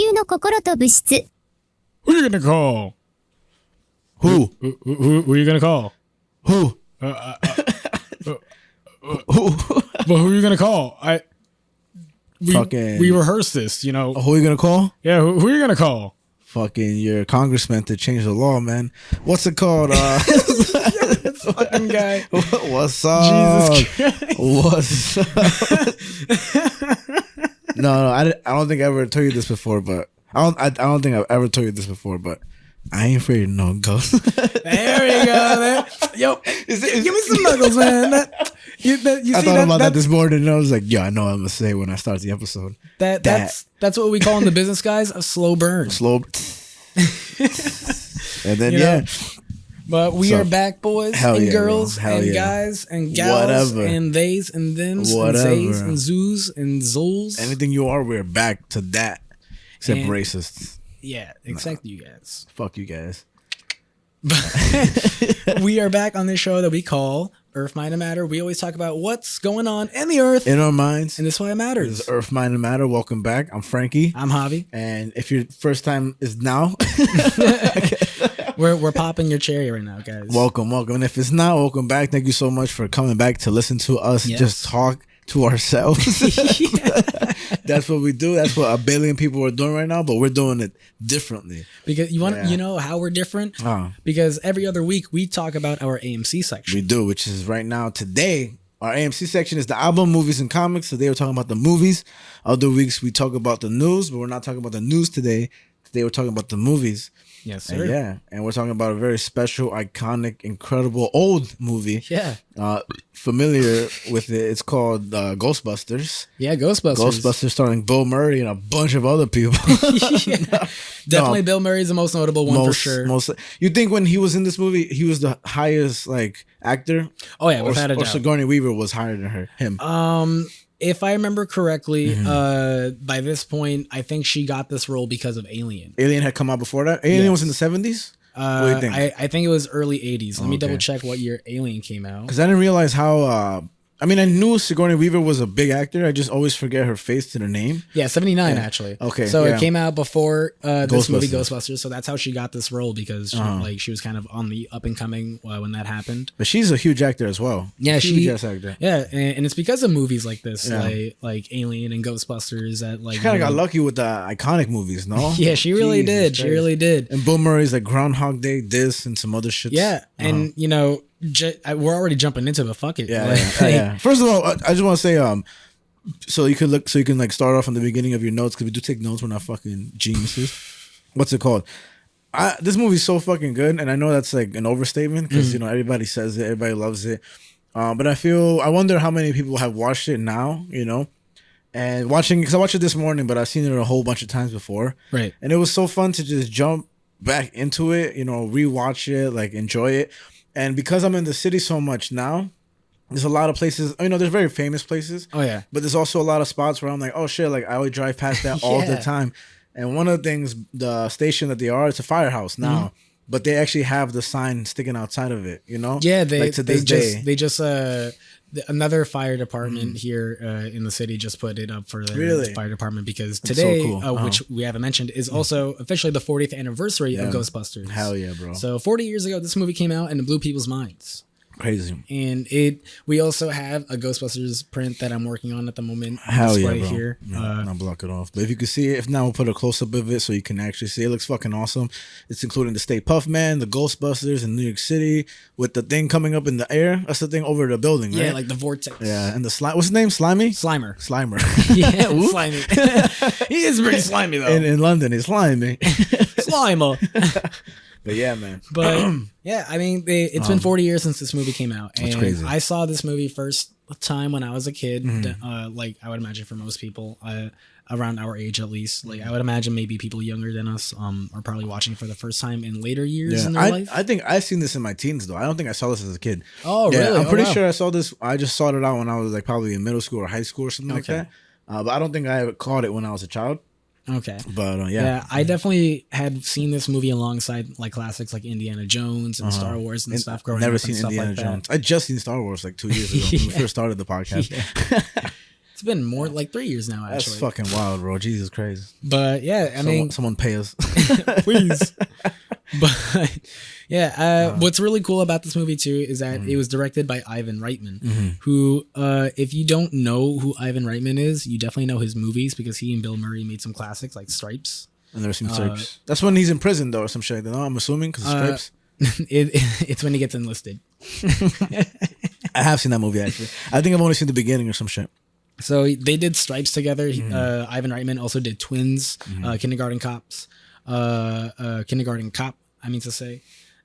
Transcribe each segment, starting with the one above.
中の心と物質。 Who you gonna call? Who? Who you gonna call? Who? Who? Well, who are you gonna call? Fucking- we rehearsed this, you know. Who are you gonna call? Yeah, who are you gonna call? Fucking your congressman to change the law, man. What's it called? Fucking guy. What's up? Jesus Christ. What's up? No, I don't think I ever told you this before, but I don't think I've ever told you this before, but I ain't afraid of no ghost. There we go, man. Yo, give me some knuckles, man. I thought about that this morning, and I was like, "Yeah, I know what I'm gonna say when I start the episode." That's what we call in the business, guys, a slow burn. Slow. And then You know? But we are back, boys and girls and guys and gals and theys and thems and zays and zoos and zols. Anything you are, we're back to that. Except And- racists. Yeah, except you guys. Fuck you guys. We are back on this show that we call Earth, Mind, and Matter. We always talk about what's going on in the Earth. In our minds. And this is why it matters. This is Earth, Mind, and Matter. Welcome back. I'm Frankie. I'm Javi. And if your first time is now, We're popping your cherry right now, guys. welcome. And if it's not, welcome back. Thank you so much for coming back to listen to us just talk to ourselves. That's what we do. That's what a billion people are doing right now, but we're doing it differently. Because you know how we're different? Because every other week we talk about our AMC section. We do, which is right now. Today, our AMC section is the album, movies, and comics. Today we're talking about the movies. Other weeks we talk about the news, but we're not talking about the news today. Today we're talking about the movies. Yes, sir. And we're talking about a very special, iconic, incredible old movie. Yeah. Familiar with it. It's called Ghostbusters. Yeah, Ghostbusters. Ghostbusters starring Bill Murray and a bunch of other people. Definitely Bill Murray's the most notable one for sure. You think when he was in this movie, he was the highest actor? Oh yeah, without a doubt. Or Sigourney Weaver was higher than him. If I remember correctly, by this point, I think she got this role because of Alien. Alien had come out before that? Alien was in the 70s? What do you think? I think it was early 80s. Let me double check what year Alien came out. Because I didn't realize how... I knew Sigourney Weaver was a big actor. I just always forget her face to the name. Yeah, 79 actually. Okay. So it came out before this movie Ghostbusters. So that's how she got this role because she was kind of on the up and coming when that happened. But she's a huge actor as well. Yeah, huge actor. Yeah, and it's because of movies like this, like Alien and Ghostbusters that she kind of got lucky with the iconic movies, no? Yeah, she really did. She really did. And Bill Murray's like Groundhog Day, this and some other shit. Yeah, and we're already jumping into it, but fuck it. Yeah. First of all, I just want to say, so you can start off on the beginning of your notes because we do take notes. We're not fucking geniuses. What's it called? This movie's so fucking good, and I know that's like an overstatement because everybody says it, everybody loves it. But I wonder how many people have watched it now. And watching because I watched it this morning, but I've seen it a whole bunch of times before. Right. And it was so fun to just jump back into it. Rewatch it, enjoy it. And because I'm in the city so much now, there's a lot of places, there's very famous places. Oh, yeah. But there's also a lot of spots where I'm like, oh, shit, I would drive past that all the time. And one of the things, the station that they are, it's a firehouse now. But they actually have the sign sticking outside of it, Yeah, another fire department here in the city just put it up for the fire department because today, so cool. Which we haven't mentioned, is also officially the 40th anniversary of Ghostbusters. Hell yeah, bro. So 40 years ago, this movie came out and it blew people's minds. Crazy. And we also have a Ghostbusters print that I'm working on at the moment. Hell yeah, bro. Here. I'll block it off. But if you can see it, if not, we'll put a close-up of it so you can actually see it. It looks fucking awesome. It's including the Stay Puft Man, the Ghostbusters in New York City with the thing coming up in the air. That's the thing over the building, right? Yeah, like the vortex. Yeah, and the slime. What's his name? Slimy? Slimer. Yeah, slimy. He is pretty slimy, though. In London, he's slimy. Slimer. But yeah, man. But yeah, it's been 40 years since this movie came out. And crazy. I saw this movie first time when I was a kid. I would imagine for most people around our age at least. I would imagine maybe people younger than us are probably watching for the first time in later years in their life. I think I've seen this in my teens though. I don't think I saw this as a kid. Oh, yeah, really? I'm pretty sure I saw this. I just sought it out when I was probably in middle school or high school or something like that. But I don't think I ever caught it when I was a child. Okay. But yeah, I definitely had seen this movie alongside classics like Indiana Jones and Star Wars and stuff growing never up. Seen and stuff Indiana like Jones. that. I just seen Star Wars 2 years ago when we first started the podcast. It's been more like 3 years now, actually. That's fucking wild, bro. Jesus Christ. But yeah, I mean, someone pay us, please. But yeah, what's really cool about this movie too is that it was directed by Ivan Reitman, who, if you don't know who Ivan Reitman is, you definitely know his movies because he and Bill Murray made some classics like Stripes. And there's some Stripes. That's when he's in prison though, or some shit like that. No, I'm assuming because Stripes. It's when he gets enlisted. I have seen that movie actually. I think I've only seen the beginning or some shit. So they did Stripes together. Ivan Reitman also did Twins, Kindergarten Cops, Kindergarten Cop. I mean to say,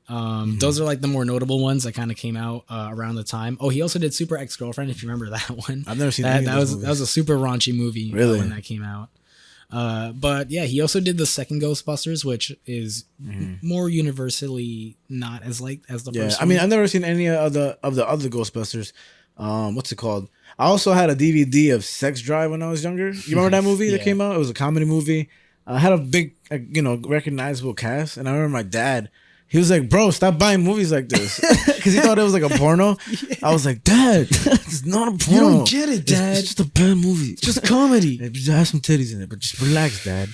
those are like the more notable ones that kind of came out around the time. Oh, he also did Super Ex-Girlfriend. If you remember that one, I've never seen that. That was a super raunchy movie. Really? When that came out. But yeah, he also did the second Ghostbusters, which is more universally not as liked as the first. I mean, I've never seen any of the other Ghostbusters. What's it called? I also had a DVD of Sex Drive when I was younger. You remember that movie that came out? It was a comedy movie. I had a big, recognizable cast, and I remember my dad. He was like, "Bro, stop buying movies like this," because he thought it was like a porno. I was like, "Dad, it's not a porno. You don't get it, Dad. It's just a bad movie. It's just comedy. It just has some titties in it, but just relax, Dad."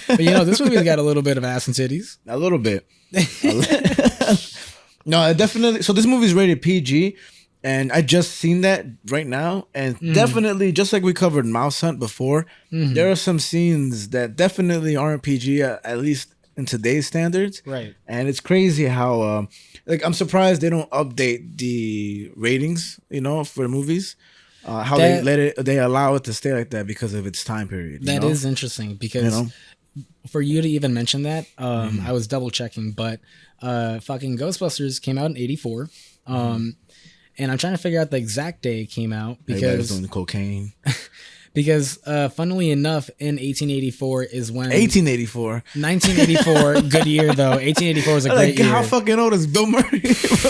But this movie's got a little bit of ass and titties. A little bit. No, it definitely. So this movie's rated PG. And I just seen that right now, and definitely, just like we covered Mouse Hunt before, there are some scenes that definitely aren't PG, at least in today's standards. Right. And it's crazy how, I'm surprised they don't update the ratings, for movies. How they allow it to stay like that because of its time period. That is interesting because for you to even mention that, I was double checking, but fucking Ghostbusters came out in '84. And I'm trying to figure out the exact day it came out because doing cocaine. Because funnily enough, in 1884 is when 1884, 1984, good year though. 1884 was a great year. How fucking old is Bill Murray?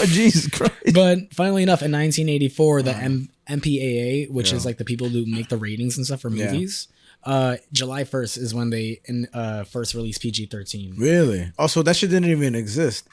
Jesus Christ! But funnily enough, in 1984, the MPAA, which is like the people who make the ratings and stuff for movies. July 1st is when they first released PG-13. Really? Also, that shit didn't even exist.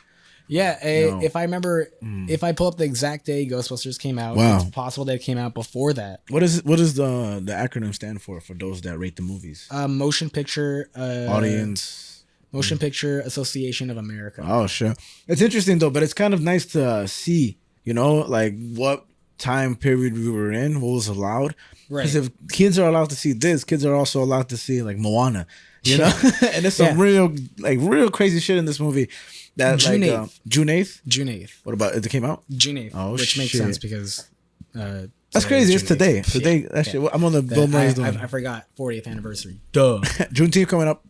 Yeah, if I remember, if I pull up the exact day Ghostbusters came out, it's possible that it came out before that. What does the acronym stand for those that rate the movies? Motion Picture Audience. Motion Picture Association of America. Oh, sure. It's interesting though, but it's kind of nice to see, like what time period we were in, what was allowed. Right. Because if kids are allowed to see this, kids are also allowed to see like Moana, and there's some real crazy shit in this movie. That June 8th. June 8th? June 8th. What about it? Came out? June 8th. Oh, which makes sense because that's crazy. It's today. Today, actually, I'm on the Bill Murray's doing. I forgot 40th anniversary. Duh. Juneteenth coming up.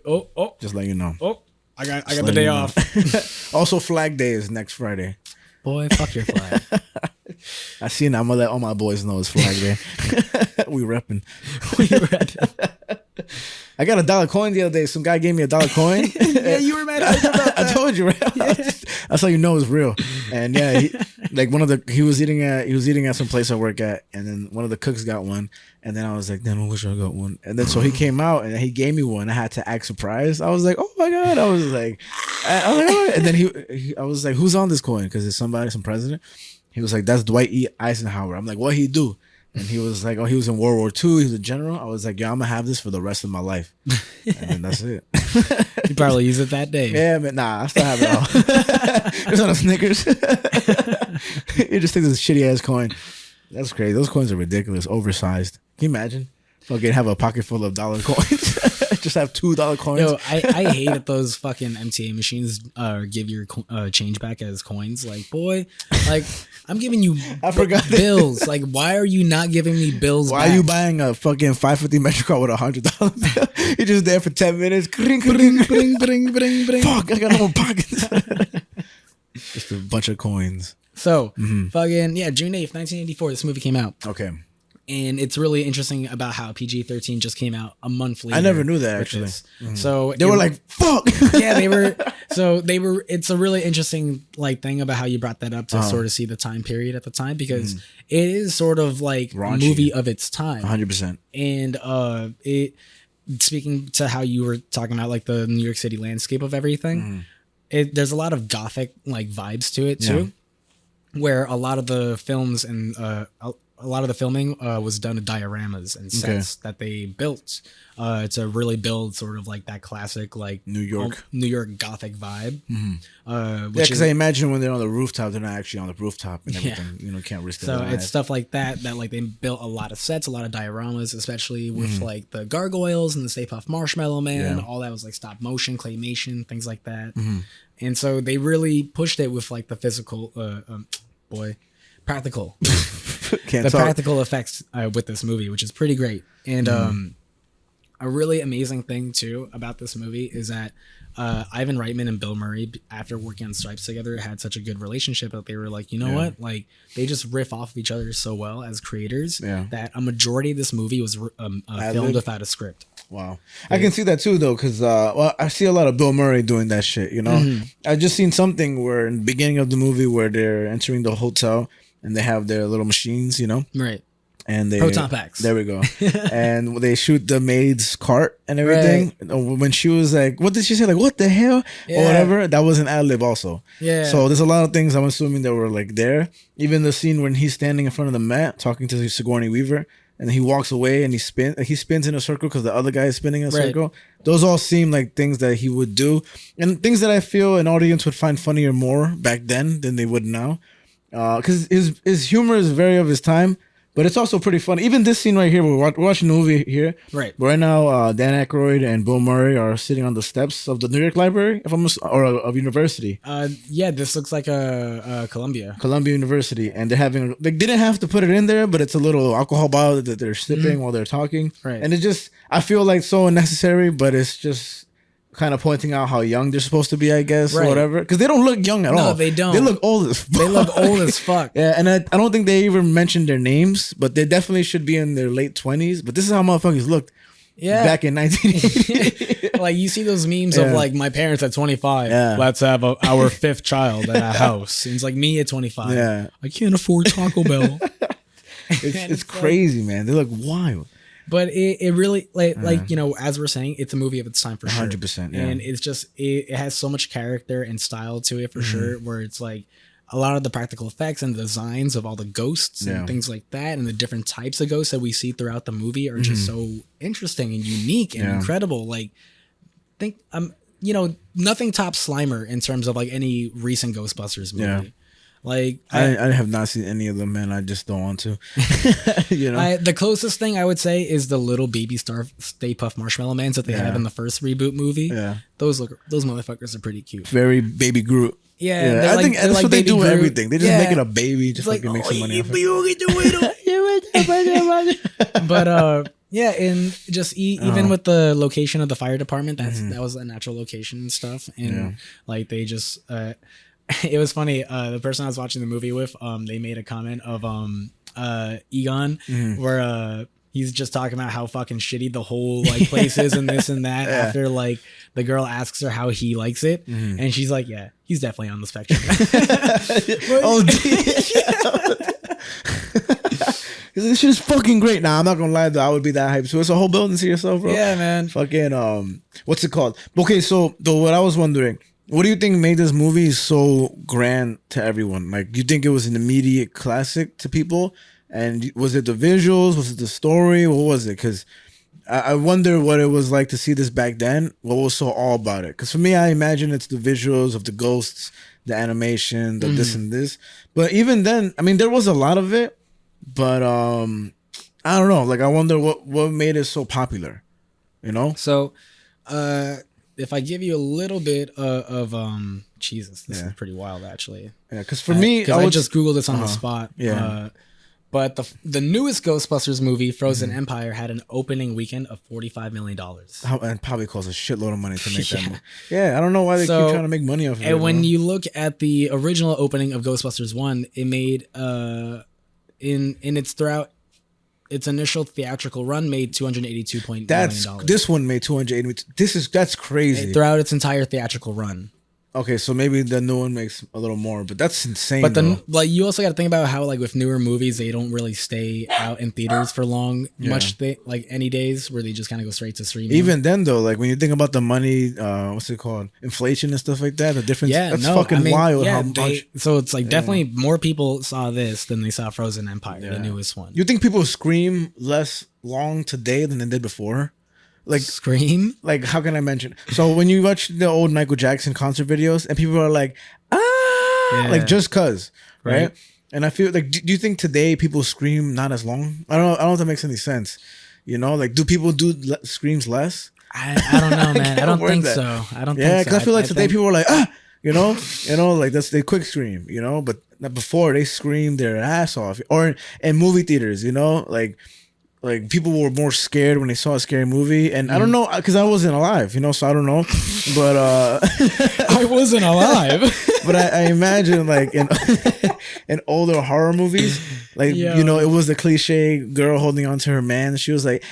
Oh. Just let you know. Oh, I got the day off. Also, Flag Day is next Friday. Boy, fuck your flag. I seen that. I'm gonna let all my boys know it's Flag Day. We repping. I got $1 coin the other day. Some guy gave me $1 coin. Yeah, you were mad about that. I told you, right? Yeah. That's how you know it's real. And yeah, he was eating at some place I work at, and then one of the cooks got one, and then I was like, damn, I wish I got one. And then so he came out and he gave me one. I had to act surprised. I was like, oh my god. I was like, oh. And then I was like, who's on this coin? Because it's somebody, some president. He was like, that's Dwight E. Eisenhower. I'm like, what'd he do? And he was like, oh, he was in World War II. He was a general. I was like, yo, I'm going to have this for the rest of my life. And then that's it. You probably use it that day. Yeah, but nah, I still have it all. It's on a Snickers. You just take this shitty ass coin. That's crazy. Those coins are ridiculous. Oversized. Can you imagine? Fucking have a pocket full of dollar coins. Just have $2 coins. Yo, I hate that those fucking MTA machines give your change back as coins. Like, boy, like I'm giving you bills. Like, why are you not giving me bills? Why are you buying a fucking 550 Metro card with $100 bill? You're just there for 10 minutes. Bring. Fuck, I got no more pockets. Just a bunch of coins. So, fucking June 8th, 1984. This movie came out. Okay. And it's really interesting about how PG-13 just came out a month later. I never knew that, actually. So they were like, fuck. Yeah, they were. So they were. It's a really interesting thing about how you brought that up to sort of see the time period at the time, because it is sort of like a movie of its time. 100%. And it, speaking to how you were talking about like the New York City landscape of everything, there's a lot of gothic like vibes to it too, where a lot of the films and a lot of the filming was done in dioramas and sets that they built to really build sort of like that classic like New York Gothic vibe. Because I imagine when they're on the rooftop, they're not actually on the rooftop and everything. You know, can't risk their lives. So it's stuff like that like they built a lot of sets, a lot of dioramas, especially with like the gargoyles and the Stay Puft Marshmallow Man. All that was like stop motion, claymation, things like that. And so they really pushed it with like the physical, practical, practical effects with this movie, which is pretty great. And a really amazing thing too about this movie is that Ivan Reitman and Bill Murray, after working on Stripes together, had such a good relationship that they were like, you know what, like they just riff off of each other so well as creators that a majority of this movie was filmed without a script. Wow. I can see that too though, because I see a lot of Bill Murray doing that shit, you know. I just seen something where in the beginning of the movie where they're entering the hotel and they have their little machines, you know. Right. And they proton packs. There we go. And they shoot the maid's cart and everything. Right. When she was like, what did she say? Like, what the hell? Or whatever. That was an ad-lib also. Yeah. So there's a lot of things I'm assuming that were like there. Even the scene when he's standing in front of the mat talking to Sigourney Weaver. And then he walks away and he spins in a circle because the other guy is spinning in a circle. Those all seem like things that he would do. And things that I feel an audience would find funnier more back then than they would now. Because his humor is very of his time. But it's also pretty funny. Even this scene right here, we're watching the movie here. Right now, Dan Aykroyd and Bill Murray are sitting on the steps of the New York Library, or of university. This looks like a Columbia University, and they're having. They didn't have to put it in there, but it's a little alcohol bottle that they're sipping while they're talking. Right. And it just, I feel like so unnecessary, but it's just kind of pointing out how young they're supposed to be, I guess, or whatever. Because they don't look young at all. No, they don't. They look old as fuck. They look old as fuck. Yeah, and I don't think they even mentioned their names, but they definitely should be in their late 20s. But this is how motherfuckers looked back in 1980. Like, you see those memes of, like, my parents at 25. Let's have our fifth child at a house. And it's like, me at 25. Yeah. I can't afford Taco Bell. It's crazy, man. They look wild. But it really, like you know, as we're saying, it's a movie of its time for sure. 100%, yeah. And it's just, it has so much character and style to it for sure, where it's like a lot of the practical effects and the designs of all the ghosts and things like that and the different types of ghosts that we see throughout the movie are just so interesting and unique and incredible. Like, you know, nothing tops Slimer in terms of like any recent Ghostbusters movie. Yeah. Like I have not seen any of them, man. I just don't want to. You know, the closest thing I would say is the little baby Stay Puft Marshmallow Mans that they have in the first reboot movie. Yeah, those motherfuckers are pretty cute. Very baby Groot. Yeah, I think that's what they do with everything. They just make it a baby, just like make some money off it. But yeah, and just even with the location of the fire department, that was a natural location and stuff, and like they just. It was funny. The person I was watching the movie with, they made a comment of Egon, where he's just talking about how fucking shitty the whole like place is and this and that. After like the girl asks her how he likes it, and she's like, "Yeah, he's definitely on the spectrum." This shit is fucking great. Nah, I'm not gonna lie though. I would be that hyped. So it's a whole building to yourself, bro. Yeah, man. Fucking what's it called? Okay, so though, what I was wondering. What do you think made this movie so grand to everyone? Like, you think it was an immediate classic to people? And was it the visuals? Was it the story? What was it? Because I wonder what it was like to see this back then. What was so all about it? Because for me, I imagine it's the visuals of the ghosts, the animation, the this and this. But even then, I mean, there was a lot of it. But I don't know. Like, I wonder what made it so popular. You know? So, if I give you a little bit of Jesus, this is pretty wild actually. Yeah, because for me, I just Googled this on the spot. Yeah. But the newest Ghostbusters movie, Frozen Empire, had an opening weekend of $45 million. And probably costs a shitload of money to make that movie. Yeah, I don't know why they keep trying to make money off of it. And when you look at the original opening of Ghostbusters 1, it made its initial theatrical run made $282 million. This one made $280. That's crazy. Throughout its entire theatrical run. Okay, so maybe the new one makes a little more, but that's insane. But then, though. like, you also got to think about how, like, with newer movies, they don't really stay out in theaters for long. Much like any days where they just kind of go straight to streaming. Even then, though, like when you think about the money, what's it called, inflation and stuff like that, the difference. Yeah, that's fucking wild. Yeah, how much? So it's like definitely more people saw this than they saw Frozen Empire, the newest one. You think people scream less long today than they did before? Like Scream? Like how can I mention? So when you watch the old Michael Jackson concert videos and people are like, like just cause, right? And I feel like, do you think today people scream not as long? I don't know if that makes any sense. You know, like do people do screams less? I don't know, man. I don't think so. I don't think so. Yeah, because I feel like today people are like, you know, like that's they quick scream, you know, but before they screamed their ass off. Or in movie theaters, you know, like people were more scared when they saw a scary movie, and I don't know because I wasn't alive, you know, so I don't know, but I wasn't alive. But I imagine like in older horror movies, like you know, it was the cliche girl holding on to her man, and she was like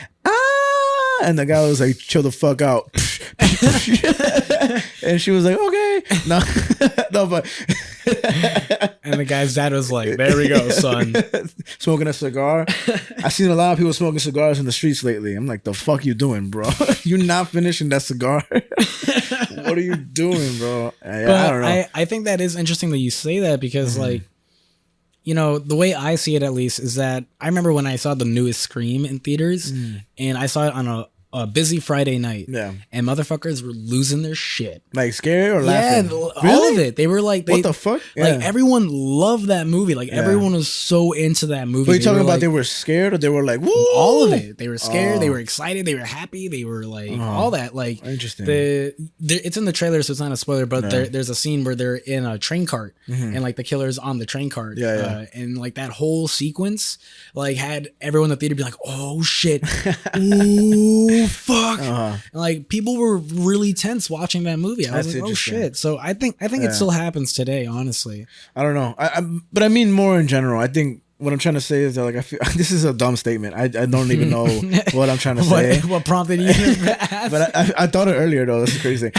and the guy was like, chill the fuck out. And she was like, okay. No, but and the guy's dad was like, there we go, son. Smoking a cigar. I've seen a lot of people smoking cigars in the streets lately. I'm like, the fuck you doing, bro? You not finishing that cigar? What are you doing, bro? I don't know. I think that is interesting that you say that because like, you know, the way I see it at least is that I remember when I saw the newest Scream in theaters and I saw it on a busy Friday night. Yeah. And motherfuckers were losing their shit. Like scared or laughing? Yeah, all of it. They were like, what the fuck? Like everyone loved that movie. Like everyone was so into that movie. But you talking about they were scared or they were like, woo? All of it. They were scared. They were excited. They were happy. They were like all that. Like interesting. It's in the trailer, so it's not a spoiler. But there's a scene where they're in a train cart and like the killer's on the train cart. And like that whole sequence, like had everyone in the theater be like, oh shit, ooh. Fuck, and like people were really tense watching that movie. I was like, oh shit. So I think it still happens today. Honestly, I don't know. But I mean more in general. I think what I'm trying to say is that like I feel this is a dumb statement. I don't even know what I'm trying to say. What prompted you to ask? But I thought it earlier though. That's crazy.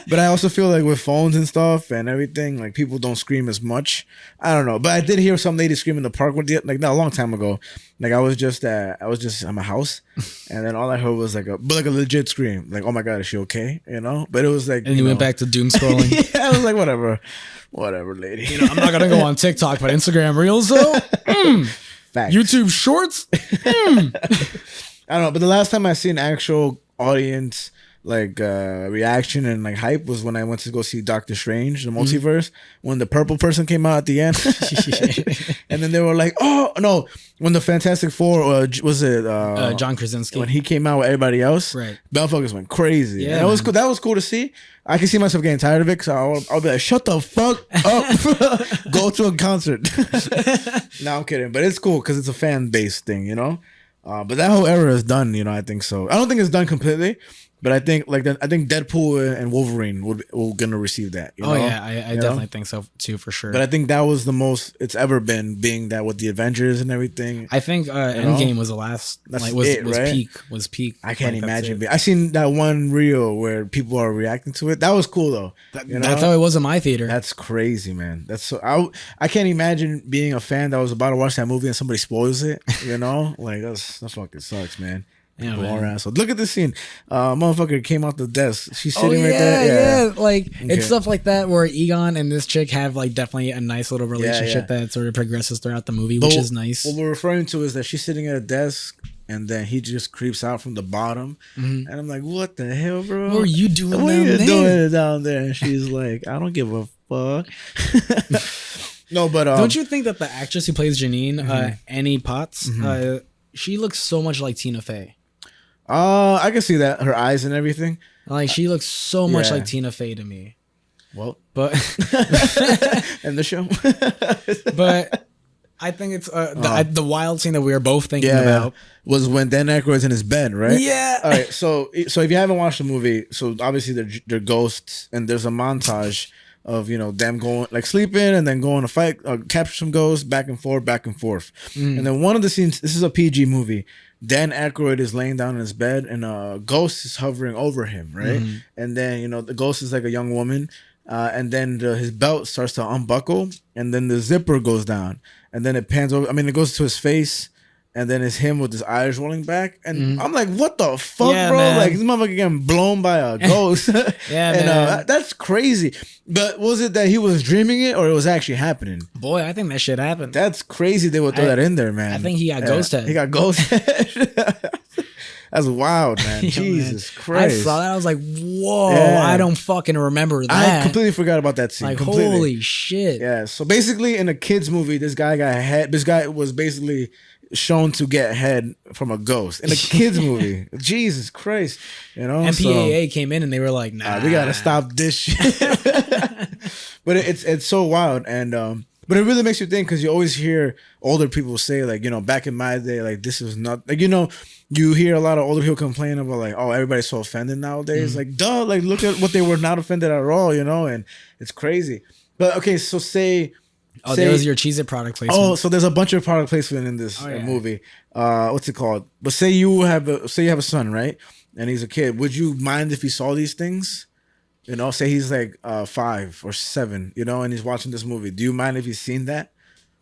But I also feel like with phones and stuff and everything, like people don't scream as much. I don't know. But I did hear some lady scream in the park like not a long time ago. Like I was just at my house, and then all I heard was like a legit scream. Like, oh my god, is she okay? You know. But it was like, and you went back to doom scrolling. Yeah, I was like, whatever, lady. You know, I'm not gonna go on TikTok, but Instagram Reels though. Facts. YouTube Shorts. I don't know. But the last time I seen actual audience like reaction and like hype was when I went to go see Doctor Strange, the multiverse, when the purple person came out at the end. And then they were like, oh no, when the Fantastic Four was it John Krasinski, when he came out with everybody else, right? Motherfuckers went crazy. Yeah, that was cool. That was cool to see. I can see myself getting tired of it, so I'll be like, shut the fuck up. Go to a concert. No, I'm kidding, but it's cool because it's a fan base thing, you know. But that whole era is done, you know. I think so. I don't think it's done completely. But I think I think Deadpool and Wolverine will gonna receive that. You know? Yeah, I definitely think so too, for sure. But I think that was the most it's ever been, being that with the Avengers and everything. I think Endgame was the last. Was peak. I can't imagine. I seen that one reel where people are reacting to it. That was cool though. That's how it was in my theater. That's crazy, man. That's so. I can't imagine being a fan that was about to watch that movie and somebody spoils it. You know, like that fucking sucks, man. Yeah, asshole. Look at this scene. Motherfucker came out the desk. She's sitting right there. Yeah. Like it's stuff like that where Egon and this chick have like definitely a nice little relationship that sort of progresses throughout the movie, which is nice. What we're referring to is that she's sitting at a desk and then he just creeps out from the bottom, and I'm like, what the hell, bro? What are you doing down there? And she's like, I don't give a fuck. No, but don't you think that the actress who plays Janine, Annie Potts, she looks so much like Tina Fey? I can see that, her eyes and everything. Like she looks so much like Tina Fey to me. Well, but and the show. But I think it's the wild scene that we were both thinking about was when Dan Aykroyd's in his bed, right? Yeah. All right. So if you haven't watched the movie, so obviously they're ghosts, and there's a montage of them going like sleeping and then going to fight, capture some ghosts, back and forth. And then one of the scenes, this is a PG movie. Dan Aykroyd is laying down in his bed and a ghost is hovering over him, right? And then the ghost is like a young woman, and then his belt starts to unbuckle, and then the zipper goes down, and then it pans over. I mean, it goes to his face, and then it's him with his eyes rolling back, and I'm like, "What the fuck, bro? Man. Like this motherfucker getting blown by a ghost." Yeah, and man. That's crazy. But was it that he was dreaming it, or it was actually happening? Boy, I think that shit happened. That's crazy. They would throw that in there, man. I think he got ghost head. He got ghost head. That's wild, man. Yeah, Jesus man. Christ. I saw that. I was like, whoa, yeah. I don't fucking remember that. I completely forgot about that scene. Like, completely. Holy shit. Yeah. So basically, in a kid's movie, this guy was basically shown to get head from a ghost in a kid's movie. Jesus Christ. You know? MPAA came in and they were like, nah. We got to stop this shit. But it's so wild. And, but it really makes you think, because you always hear older people say, like, you know, back in my day, like, this is not, like, you know, you hear a lot of older people complain about, like, oh, everybody's so offended nowadays. Like, duh, like, look at what they were not offended at all, you know, and it's crazy. But, okay, so say... Oh, there was your Cheez-It product placement. Oh, so there's a bunch of product placement in this movie. What's it called? But say you have a son, right? And he's a kid. Would you mind if he saw these things? You know, say he's like 5 or 7, you know, and he's watching this movie. Do you mind if he's seen that?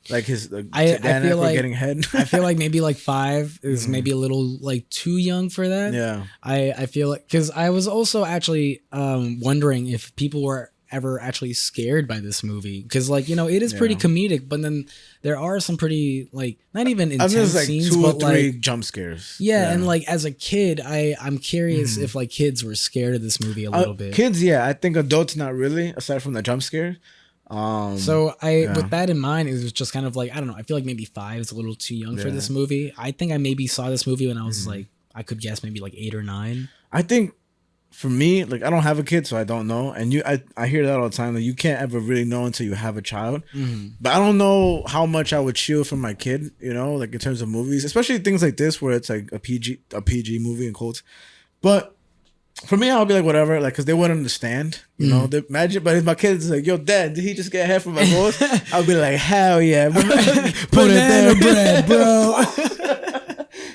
Like his I feel like getting head. I feel like maybe like 5 is maybe a little like too young for that. Yeah. I feel like, because I was also actually wondering if people were ever actually scared by this movie, because, like, you know, it is pretty comedic, but then there are some pretty, like, not even intense like scenes, 2 or 3 like jump scares. Yeah, and like as a kid, I'm curious if like kids were scared of this movie a little bit. Kids, yeah. I think adults not really, aside from the jump scare. So with that in mind, it was just kind of like, I don't know, I feel like maybe 5 is a little too young for this movie. I think I maybe saw this movie when I was like, I could guess maybe like 8 or 9. I think for me, like, I don't have a kid, so I don't know. And I hear that all the time, that you can't ever really know until you have a child. But I don't know how much I would shield from my kid, you know, like in terms of movies, especially things like this where it's like a PG movie in quotes. But for me, I'll be like, whatever, like, because they wouldn't understand, you know. Imagine, but if my kid's like, yo, Dad, did he just get head from my ghost? I'll be like, hell yeah, bro. Put it there, bread, bro.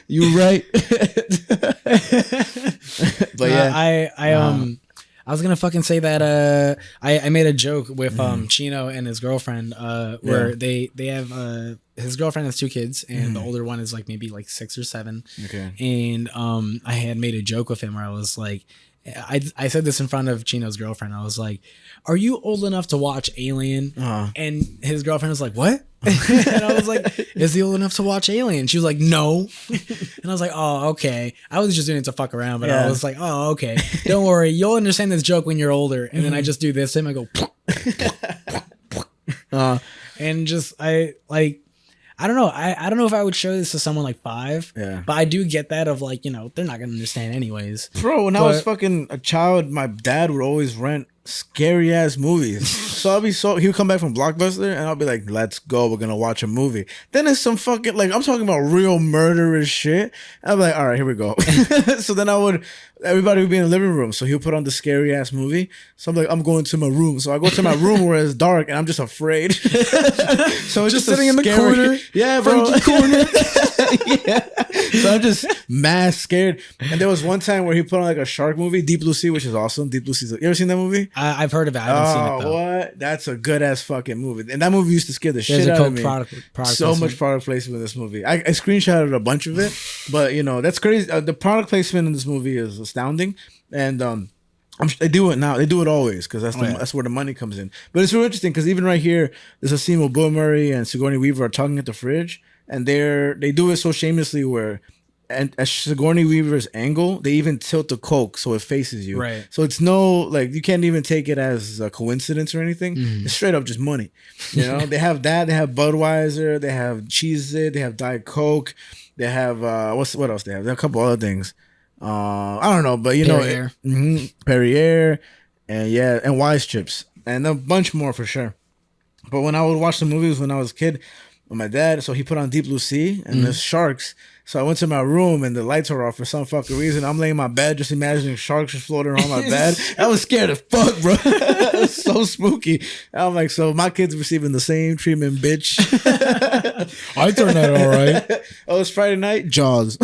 You right. But yeah, I was gonna fucking say that I made a joke with Chino and his girlfriend where they have his girlfriend has 2 kids, and the older one is like maybe like 6 or 7. Okay. And I had made a joke with him where I was like, I said this in front of Chino's girlfriend. I was like, "Are you old enough to watch Alien?" And his girlfriend was like, "What?" And I was like, "Is he old enough to watch Alien?" She was like, "No." And I was like, "Oh, okay." I was just doing it to fuck around, but I was like, "Oh, okay. Don't worry, you'll understand this joke when you're older." And then I just do this, and I go, and just I don't know. I don't know if I would show this to someone like 5. Yeah. But I do get that of like, you know, they're not gonna understand anyways. Bro, when I was fucking a child, my dad would always rent scary ass movies. So he would come back from Blockbuster, and I'll be like, let's go, we're gonna watch a movie. Then it's some fucking, like, I'm talking about real murderous shit. I'm like, all right, here we go. So then everybody would be in the living room, so he'll put on the scary ass movie. So I'm like, I'm going to my room. So I go to my room where it's dark, and I'm just afraid. So it's just sitting in the corner. Yeah, bro. Corner. Yeah. So I'm just mad scared. And there was one time where he put on like a shark movie, Deep Blue Sea, which is awesome. Deep Blue Sea. You ever seen that movie? I've heard of it. I haven't seen it though. What? That's a good ass fucking movie. And that movie used to scare the shit out of me. Product so placement. much product placement in this movie. I screenshotted a bunch of it, but you know, that's crazy. The product placement in this movie is astounding. And they do it now. They do it always, because that's where the money comes in. But it's real interesting, because even right here, there's a scene where Bill Murray and Sigourney Weaver are talking at the fridge, and they do it so shamelessly where, and at Sigourney Weaver's angle, they even tilt the Coke so it faces you. Right. So it's no, like, you can't even take it as a coincidence or anything. It's straight up just money. You know, they have that. They have Budweiser. They have Cheez-It. They have Diet Coke. They have what else they have? There are a couple other things. I don't know, but you Perrier. know, Perrier, and Wise Chips, and a bunch more for sure. But when I would watch the movies when I was a kid with my dad, so he put on Deep Blue Sea and there's sharks. So I went to my room and the lights were off for some fucking reason. I'm laying in my bed just imagining sharks just floating around my bed. I was scared as fuck, bro. It was so spooky. I'm like, so my kid's receiving the same treatment, bitch. I turned out all right. Oh, it's Friday night? Jaws.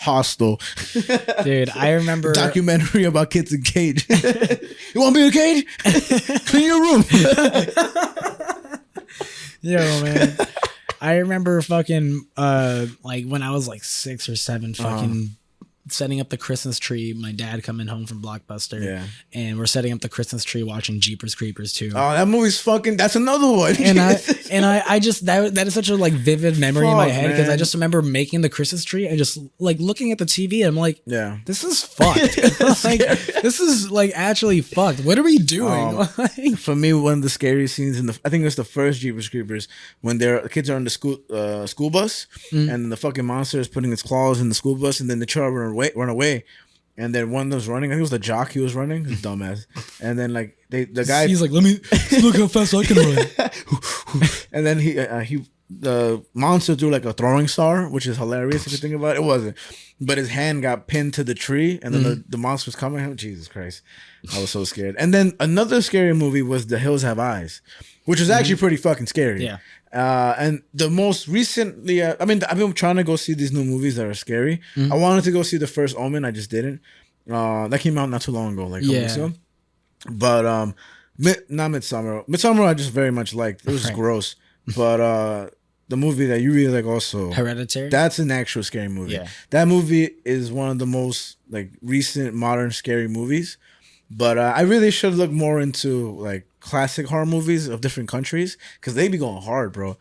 Hostel. Dude, I remember Documentary about kids in cage. You want to be in a cage? Clean your room. Yo, man. I remember fucking like when I was like 6 or 7, fucking setting up the Christmas tree. My dad coming home from Blockbuster, and we're setting up the Christmas tree, watching Jeepers Creepers 2. Oh, that movie's fucking. That's another one. And I just that is such a like vivid memory in my head, because I just remember making the Christmas tree and just like looking at the TV. I'm like, this is fucked. Like this is like actually fucked. What are we doing? For me, one of the scariest scenes I think it was the first Jeepers Creepers, when the kids are on the school bus, and the fucking monster is putting its claws in the school bus, and then the children run away, and then one of them's running. I think it was the jock. He was running, his dumbass. And then like the guy, he's like, let me look how fast I can run. And then the monster threw like a throwing star, which is hilarious if you think about it. It wasn't, but his hand got pinned to the tree, and then the monster was coming. Jesus Christ, I was so scared. And then another scary movie was The Hills Have Eyes, which was actually pretty fucking scary. Yeah. And the most recently, I've been trying to go see these new movies that are scary. I wanted to go see The First Omen. I just didn't. That came out not too long ago, like a couple weeks ago. But not Midsummer. Midsummer I just very much liked. It was just gross. But the movie that you really like also, Hereditary, that's an actual scary movie. Yeah. That movie is one of the most like recent modern scary movies. But I really should look more into like classic horror movies of different countries, because they be going hard, bro.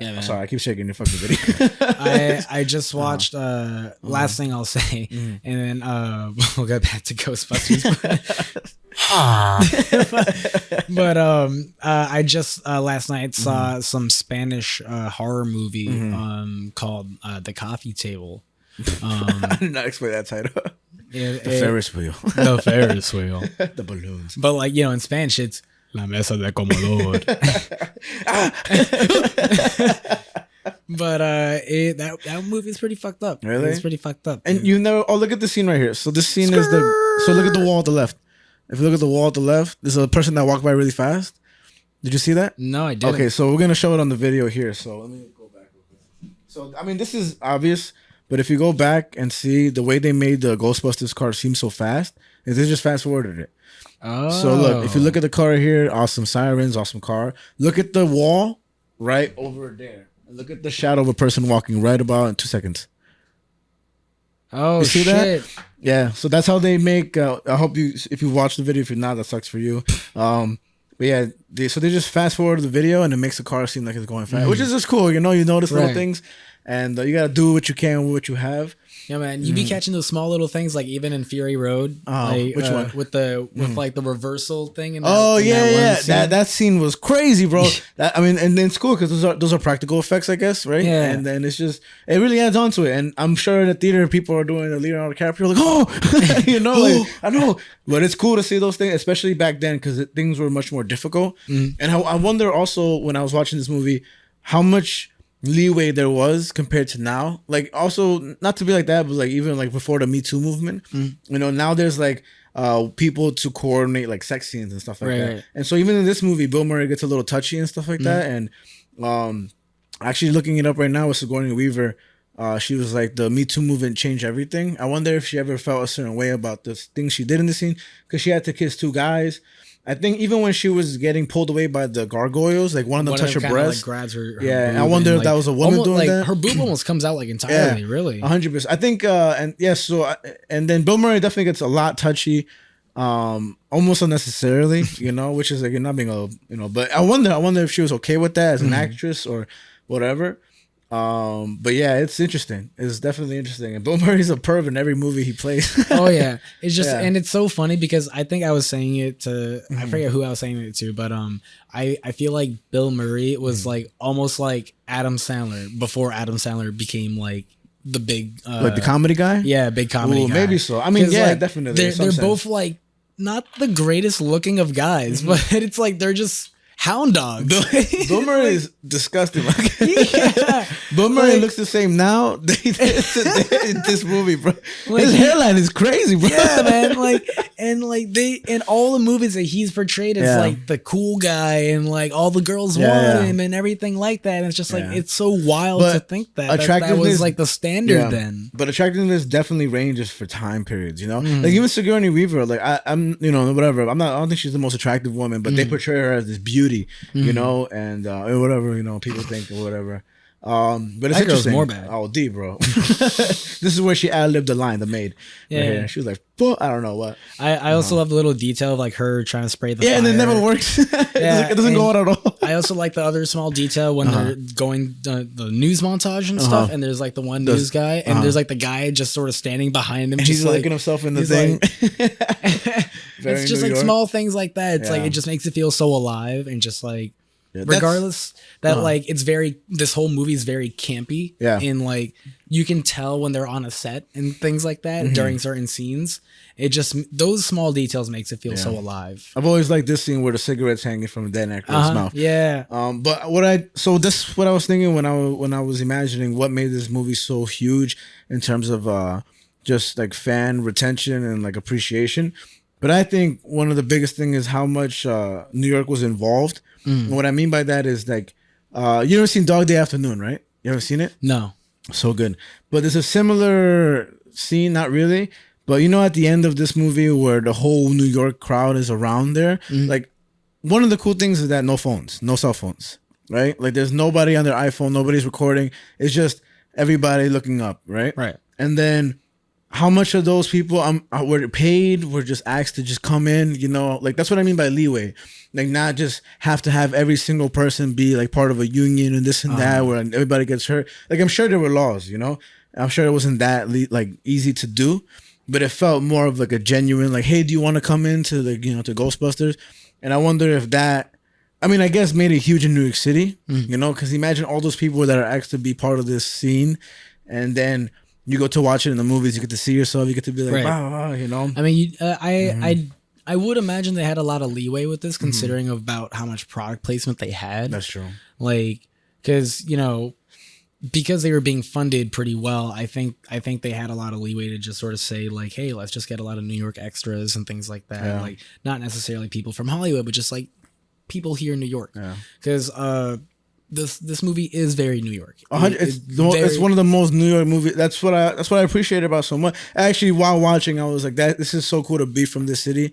Yeah, man. Sorry, I keep shaking your fucking video. I just watched last thing I'll say, and then we'll get back to Ghostbusters. But I just last night saw some Spanish horror movie called The Coffee Table. I did not explain that title. The Ferris wheel. The Ferris wheel. The balloons. But like, in Spanish it's La Mesa de Comodoro. But that movie is pretty fucked up. Really? It's pretty fucked up. And you never look at the scene right here. So this scene is so look at the wall at the left. If you look at the wall at the left, there's a person that walked by really fast. Did you see that? No, I didn't. Okay, so we're gonna show it on the video here. So let me go back real quick. So this is obvious. But if you go back and see the way they made the Ghostbusters car seem so fast, is they just fast forwarded it. Oh. So look, if you look at the car here, awesome sirens, awesome car. Look at the wall right over there. And look at the shadow of a person walking right about in 2 seconds. Oh, you see shit. That? Yeah, so that's how they make, I hope if you watch the video, if you're not, that sucks for you. But yeah, they just fast forward the video and it makes the car seem like it's going fast, which is just cool. You notice little things. And you gotta do what you can with what you have. Yeah, man. You be catching those small little things, like even in Fury Road. Which one? With like the reversal thing. That scene was crazy, bro. And then it's cool because those are practical effects, I guess, right? Yeah. And then it really adds on to it. And I'm sure in the theater people are doing the Leonardo DiCaprio, like, oh, I know. But it's cool to see those things, especially back then, because things were much more difficult. And I wonder also, when I was watching this movie, how much leeway there was compared to now. Like, also, not to be like that, but like even like before the Me Too movement, now there's like people to coordinate like sex scenes and stuff like that. Right. And so even in this movie, Bill Murray gets a little touchy and stuff like that. And actually looking it up right now with Sigourney Weaver, she was like, the Me Too movement changed everything. I wonder if she ever felt a certain way about the things she did in the scene, because she had to kiss 2 guys. I think even when she was getting pulled away by the gargoyles, like one of them touched her breast. Like grabs her I wonder if that was a woman doing like, that. Her boob almost comes out like entirely, really. 100%. I think, and then Bill Murray definitely gets a lot touchy, almost unnecessarily, which is like, you're not being but I wonder if she was okay with that as an actress or whatever. But yeah, it's interesting. It's definitely interesting. And Bill Murray's a perv in every movie he plays. Oh yeah. It's just, and it's so funny because I think I was saying it to, I forget who I was saying it to, but I feel like Bill Murray was like almost like Adam Sandler before Adam Sandler became like the big like the comedy guy. Yeah, big comedy guy. Maybe so. I mean, yeah, like, definitely. They're both like not the greatest looking of guys, but it's like they're just hound dogs. Bill Murray is disgusting. Bill Murray Like- looks the same now in this movie, bro. His hairline is crazy, bro. Yeah, man. Like, and like they in all the movies that he's portrayed as Yeah. like the cool guy, and like all the girls Yeah, want yeah. him and everything like that. And it's just like Yeah. it's so wild But to think that that attractiveness- was like the standard Yeah. then. But attractiveness definitely ranges for time periods, you know? Mm. Like even Sigourney Weaver, like I'm you know, whatever. I don't think she's the most attractive woman, but Mm. they portray her as this beauty, you know, and whatever, you know, people think or whatever. But it's That girl's interesting. more bad. Oh, D, bro. This is where she ad-libbed the line, the maid. Yeah. Right here. She was like, "Fuck," I don't know what. I also love the little detail of like her trying to spray the Yeah, fire. and it never works. Yeah, it doesn't go out at all. I also like the other small detail when they're going the news montage and stuff, and there's like the one news guy, and there's like the guy just sort of standing behind him, And just he's like looking himself in the he's thing. Very it's just New like York. small things like that. It's like Yeah. it just makes it feel so alive and just like that's- regardless that like it's very this whole movie is very campy. Yeah. And like you can tell when they're on a set and things like that during certain scenes. It just those small details makes it feel so alive. I've always liked this scene where the cigarette's hanging from a dead actor's mouth. Yeah. But what I was thinking when I was imagining what made this movie so huge in terms of just like fan retention and like appreciation. But I think one of the biggest thing is how much New York was involved. And what I mean by that is like you ever seen Dog Day Afternoon, right? You ever seen it? No. So good. But there's a similar scene, not really, but you know at the end of this movie where the whole New York crowd is around there, like one of the cool things is that no phones, no cell phones, right? Like there's nobody on their iPhone, nobody's recording. It's just everybody looking up, right? Right. And then how much of those people were paid, were just asked to just come in, you know, like that's what I mean by leeway. Like not just have to have every single person be like part of a union and this and that where everybody gets hurt. Like I'm sure there were laws, you know, I'm sure it wasn't that like easy to do, but it felt more of like a genuine, like, hey, do you want to come into the, you know, to Ghostbusters? And I wonder if that, I mean, I guess made it huge in New York City, you know, because imagine all those people that are asked to be part of this scene, and then you go to watch it in the movies, you get to see yourself, you get to be like, Right. wow, you know. I mean, I would imagine they had a lot of leeway with this, considering about how much product placement they had. That's true. Like, because you know, because they were being funded pretty well, I think they had a lot of leeway to just sort of say like, hey, let's just get a lot of New York extras and things like that. Yeah. Like, not necessarily people from Hollywood, but just like people here in New York. Yeah. Because this movie is very New York. It's one of the most New York movies. That's what I appreciate about so much. Actually, while watching, I was like, this is so cool to be from this city.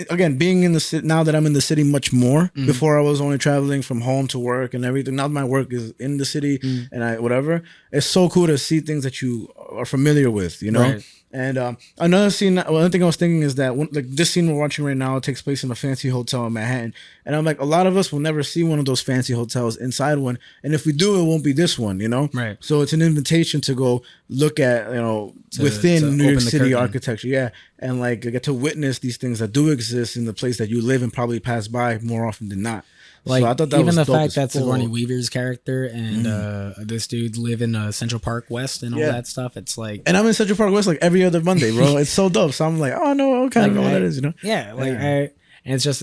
Again, being in the city now that I'm in the city much more. Before I was only traveling from home to work and everything. Now my work is in the city and whatever. It's so cool to see things that you are familiar with, you know. Right. And another scene, one thing I was thinking is that like this scene we're watching right now takes place in a fancy hotel in Manhattan, and I'm like, a lot of us will never see one of those fancy hotels inside one, and if we do, it won't be this one, you know. Right. So it's an invitation to go look at, you know, to within New York open the City curtain. architecture, yeah, and like get to witness these things that do exist in the place that you live and probably pass by more often than not. Like, so I thought that even was the dope fact as that fuck. Sigourney Weaver's character and this dude live in Central Park West and all Yeah. that stuff, it's like, And I'm in Central Park West like every other Monday, bro. It's so dope. So I'm like, oh no, I kind of know what that is, you know? yeah, like Yeah. and it's just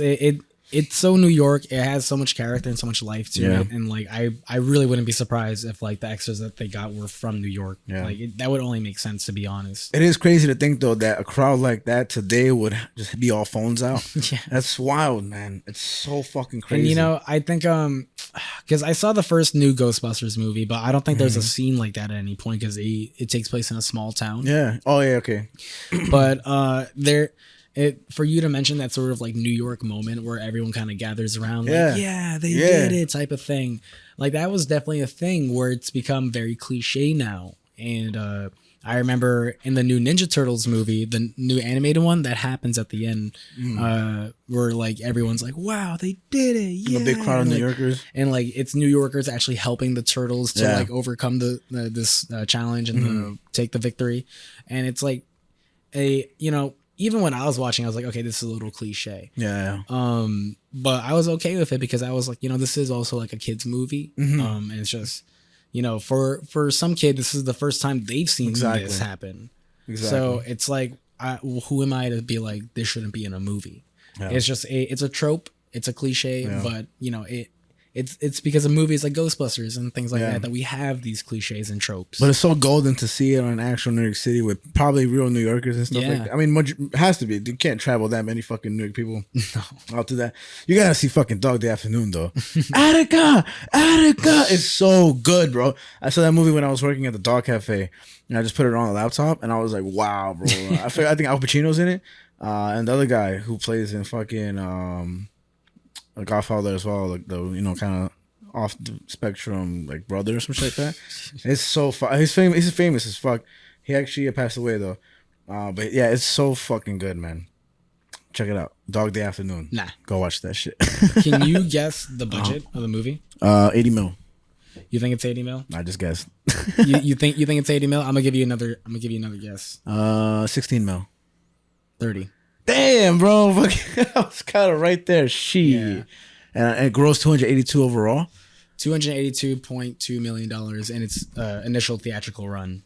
it's so New York. It has so much character and so much life to Yeah. it, and like I really wouldn't be surprised if like the extras that they got were from New York. Yeah. Like that would only make sense, to be honest. It is crazy to think though that a crowd like that today would just be all phones out. Yeah. That's wild, man. It's so fucking crazy. And you know, I think because I saw the first new Ghostbusters movie, but I don't think there's a scene like that at any point because it takes place in a small town. yeah. Oh yeah. Okay. But for you to mention that sort of like New York moment where everyone kind of gathers around, Yeah. like, yeah, they Yeah. did it type of thing. Like that was definitely a thing where it's become very cliche now. And I remember in the new Ninja Turtles movie, the new animated one that happens at the end, where like everyone's like, wow, they did it. Yeah. A big crowd of And, New like, Yorkers. and like it's New Yorkers actually helping the turtles to Yeah. like overcome this challenge and take the victory. And it's like even when I was watching, I was like, okay, this is a little cliche. Yeah. But I was okay with it because I was like, this is also like a kid's movie. And it's just, for some kid, this is the first time they've seen Exactly. this happen. Exactly. So it's like, who am I to be like, this shouldn't be in a movie? Yeah. It's just, it's a trope. It's a cliche, Yeah. but it it's because of movies like Ghostbusters and things like that we have these cliches and tropes. But it's so golden to see it on actual New York City with probably real New Yorkers and stuff like that. I mean, it has to be. You can't travel that many fucking New York people out to that. You gotta see fucking Dog Day Afternoon though. Attica, it's so good, bro. I saw that movie when I was working at the Dog Cafe, and I just put it on a laptop, and I was like, wow, bro. I think Al Pacino's in it, and the other guy who plays in fucking a Godfather as well, like the kind of off the spectrum like brother or some shit like that. It's so fun. He's famous as fuck. He actually passed away though, but yeah, it's so fucking good, man. Check it out, Dog Day Afternoon. Nah, go watch that shit. Can you guess the budget of the movie? 80 mil. You think it's 80 mil? I just guessed. you think it's 80 mil? I'm gonna give you another guess. 16 mil. 30. Damn, bro. I was kind of right there. And it grossed 282 overall. $282.2 million in its initial theatrical run.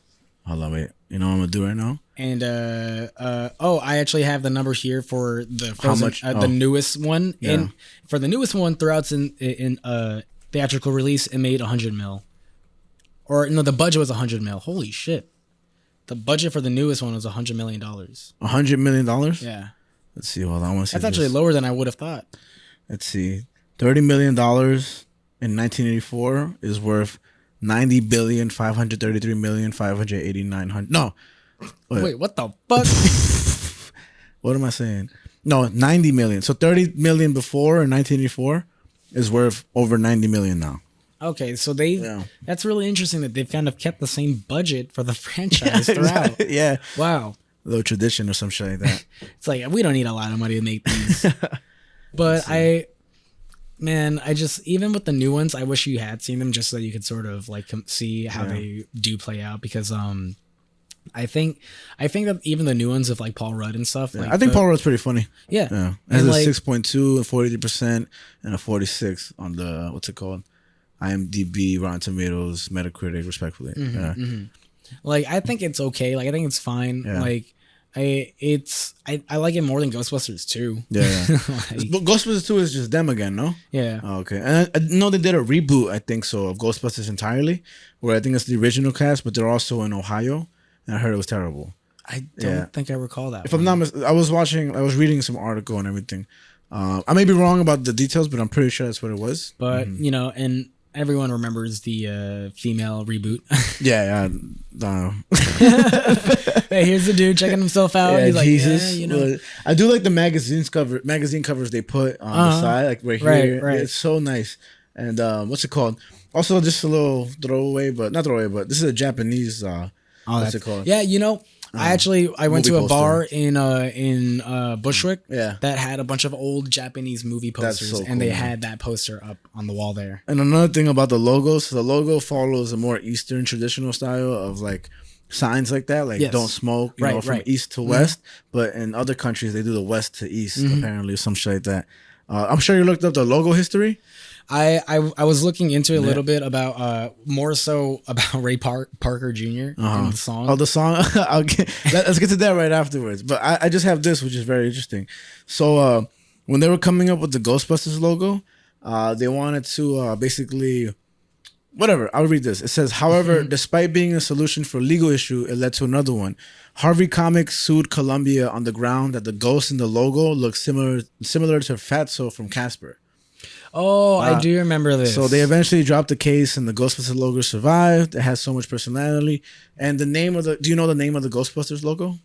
Hold on, wait. You know what I'm gonna do right now? And I actually have the number here for the Frozen, how much? The newest one. Yeah. And for the newest one, throughout in theatrical release, it made 100 mil. Or no, the budget was 100 mil. Holy shit! The budget for the newest one was $100 million. $100 million? Yeah. Let's see. Hold on. I want to see. That's actually lower than I would have thought. Let's see. $30 million in 1984 is worth $90,533,589,000. No. Wait, what the fuck? What am I saying? No, 90 million. So 30 million before in 1984 is worth over 90 million now. Okay, so that's really interesting that they've kind of kept the same budget for the franchise throughout. Yeah. Wow. A little tradition or some shit like that. It's like, we don't need a lot of money to make these. But I just, even with the new ones, I wish you had seen them just so you could sort of like see how they do play out, because I think that even the new ones of like Paul Rudd and stuff. Yeah, I think Paul Rudd's pretty funny. Yeah. It has a 6.2 and 43% and a 46 on the, what's it called? IMDb, Rotten Tomatoes, Metacritic, respectively. Like, I think it's okay. Like, I think it's fine. Yeah. Like, I like it more than Ghostbusters 2. Yeah. But Ghostbusters 2 is just them again, no? Yeah. Oh, okay. And I know they did a reboot, I think so, of Ghostbusters entirely, where I think it's the original cast, but they're also in Ohio, and I heard it was terrible. I don't think I recall that. If I'm not I was reading some article and everything. I may be wrong about the details, but I'm pretty sure that's what it was. But, and everyone remembers the female reboot. Yeah. Hey, here's the dude checking himself out. Yeah, he's like, Jesus. Well, I do like the magazine covers they put on the side, like right here. Right. It's so nice. And what's it called? Also, just a little throwaway, but not throwaway, but this is a Japanese. What's it called? Yeah, I went to a bar in Bushwick that had a bunch of old Japanese movie posters, and they had that poster up on the wall there. And another thing about the logos, the logo follows a more Eastern traditional style of like signs like that, like don't smoke, you know, from east to west. But in other countries, they do the west to east, apparently, or some shit like that. I'm sure you looked up the logo history. I was looking into a little bit about more so about Ray Parker Jr. and the song. Oh, the song. Let's get to that right afterwards. But I just have this, which is very interesting. So when they were coming up with the Ghostbusters logo, they wanted to basically, whatever. I'll read this. It says, however, despite being a solution for a legal issue, it led to another one. Harvey Comics sued Columbia on the ground that the ghost in the logo looks similar to Fatso from Casper. Oh, I do remember this. So they eventually dropped the case, and the Ghostbusters logo survived. It has so much personality. And the name of do you know the name of the Ghostbusters logo?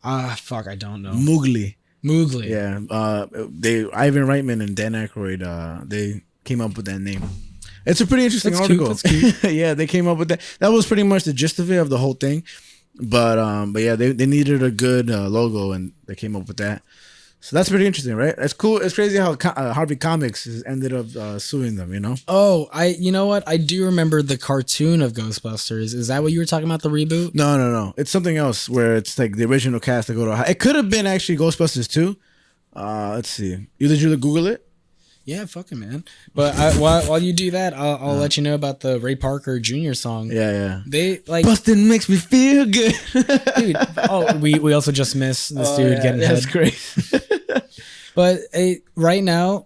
Fuck, I don't know. Mowgli. Yeah. Ivan Reitman and Dan Aykroyd, they came up with that name. It's a pretty interesting article. That's cute. Yeah, they came up with that. That was pretty much the gist of it, of the whole thing. But yeah, they needed a good logo, and they came up with that. So that's pretty interesting, right? It's cool. It's crazy how Harvey Comics has ended up suing them, you know? Oh, you know what? I do remember the cartoon of Ghostbusters. Is that what you were talking about, the reboot? No. It's something else where it's like the original cast that go to Ohio. It could have been actually Ghostbusters 2. Let's see. Did you Google it? Yeah, fucking man. But while you do that, I'll let you know about the Ray Parker Jr. song. Yeah. They like Bustin' makes me feel good, dude. Oh, we also just missed this dude getting that's head. great. But right now,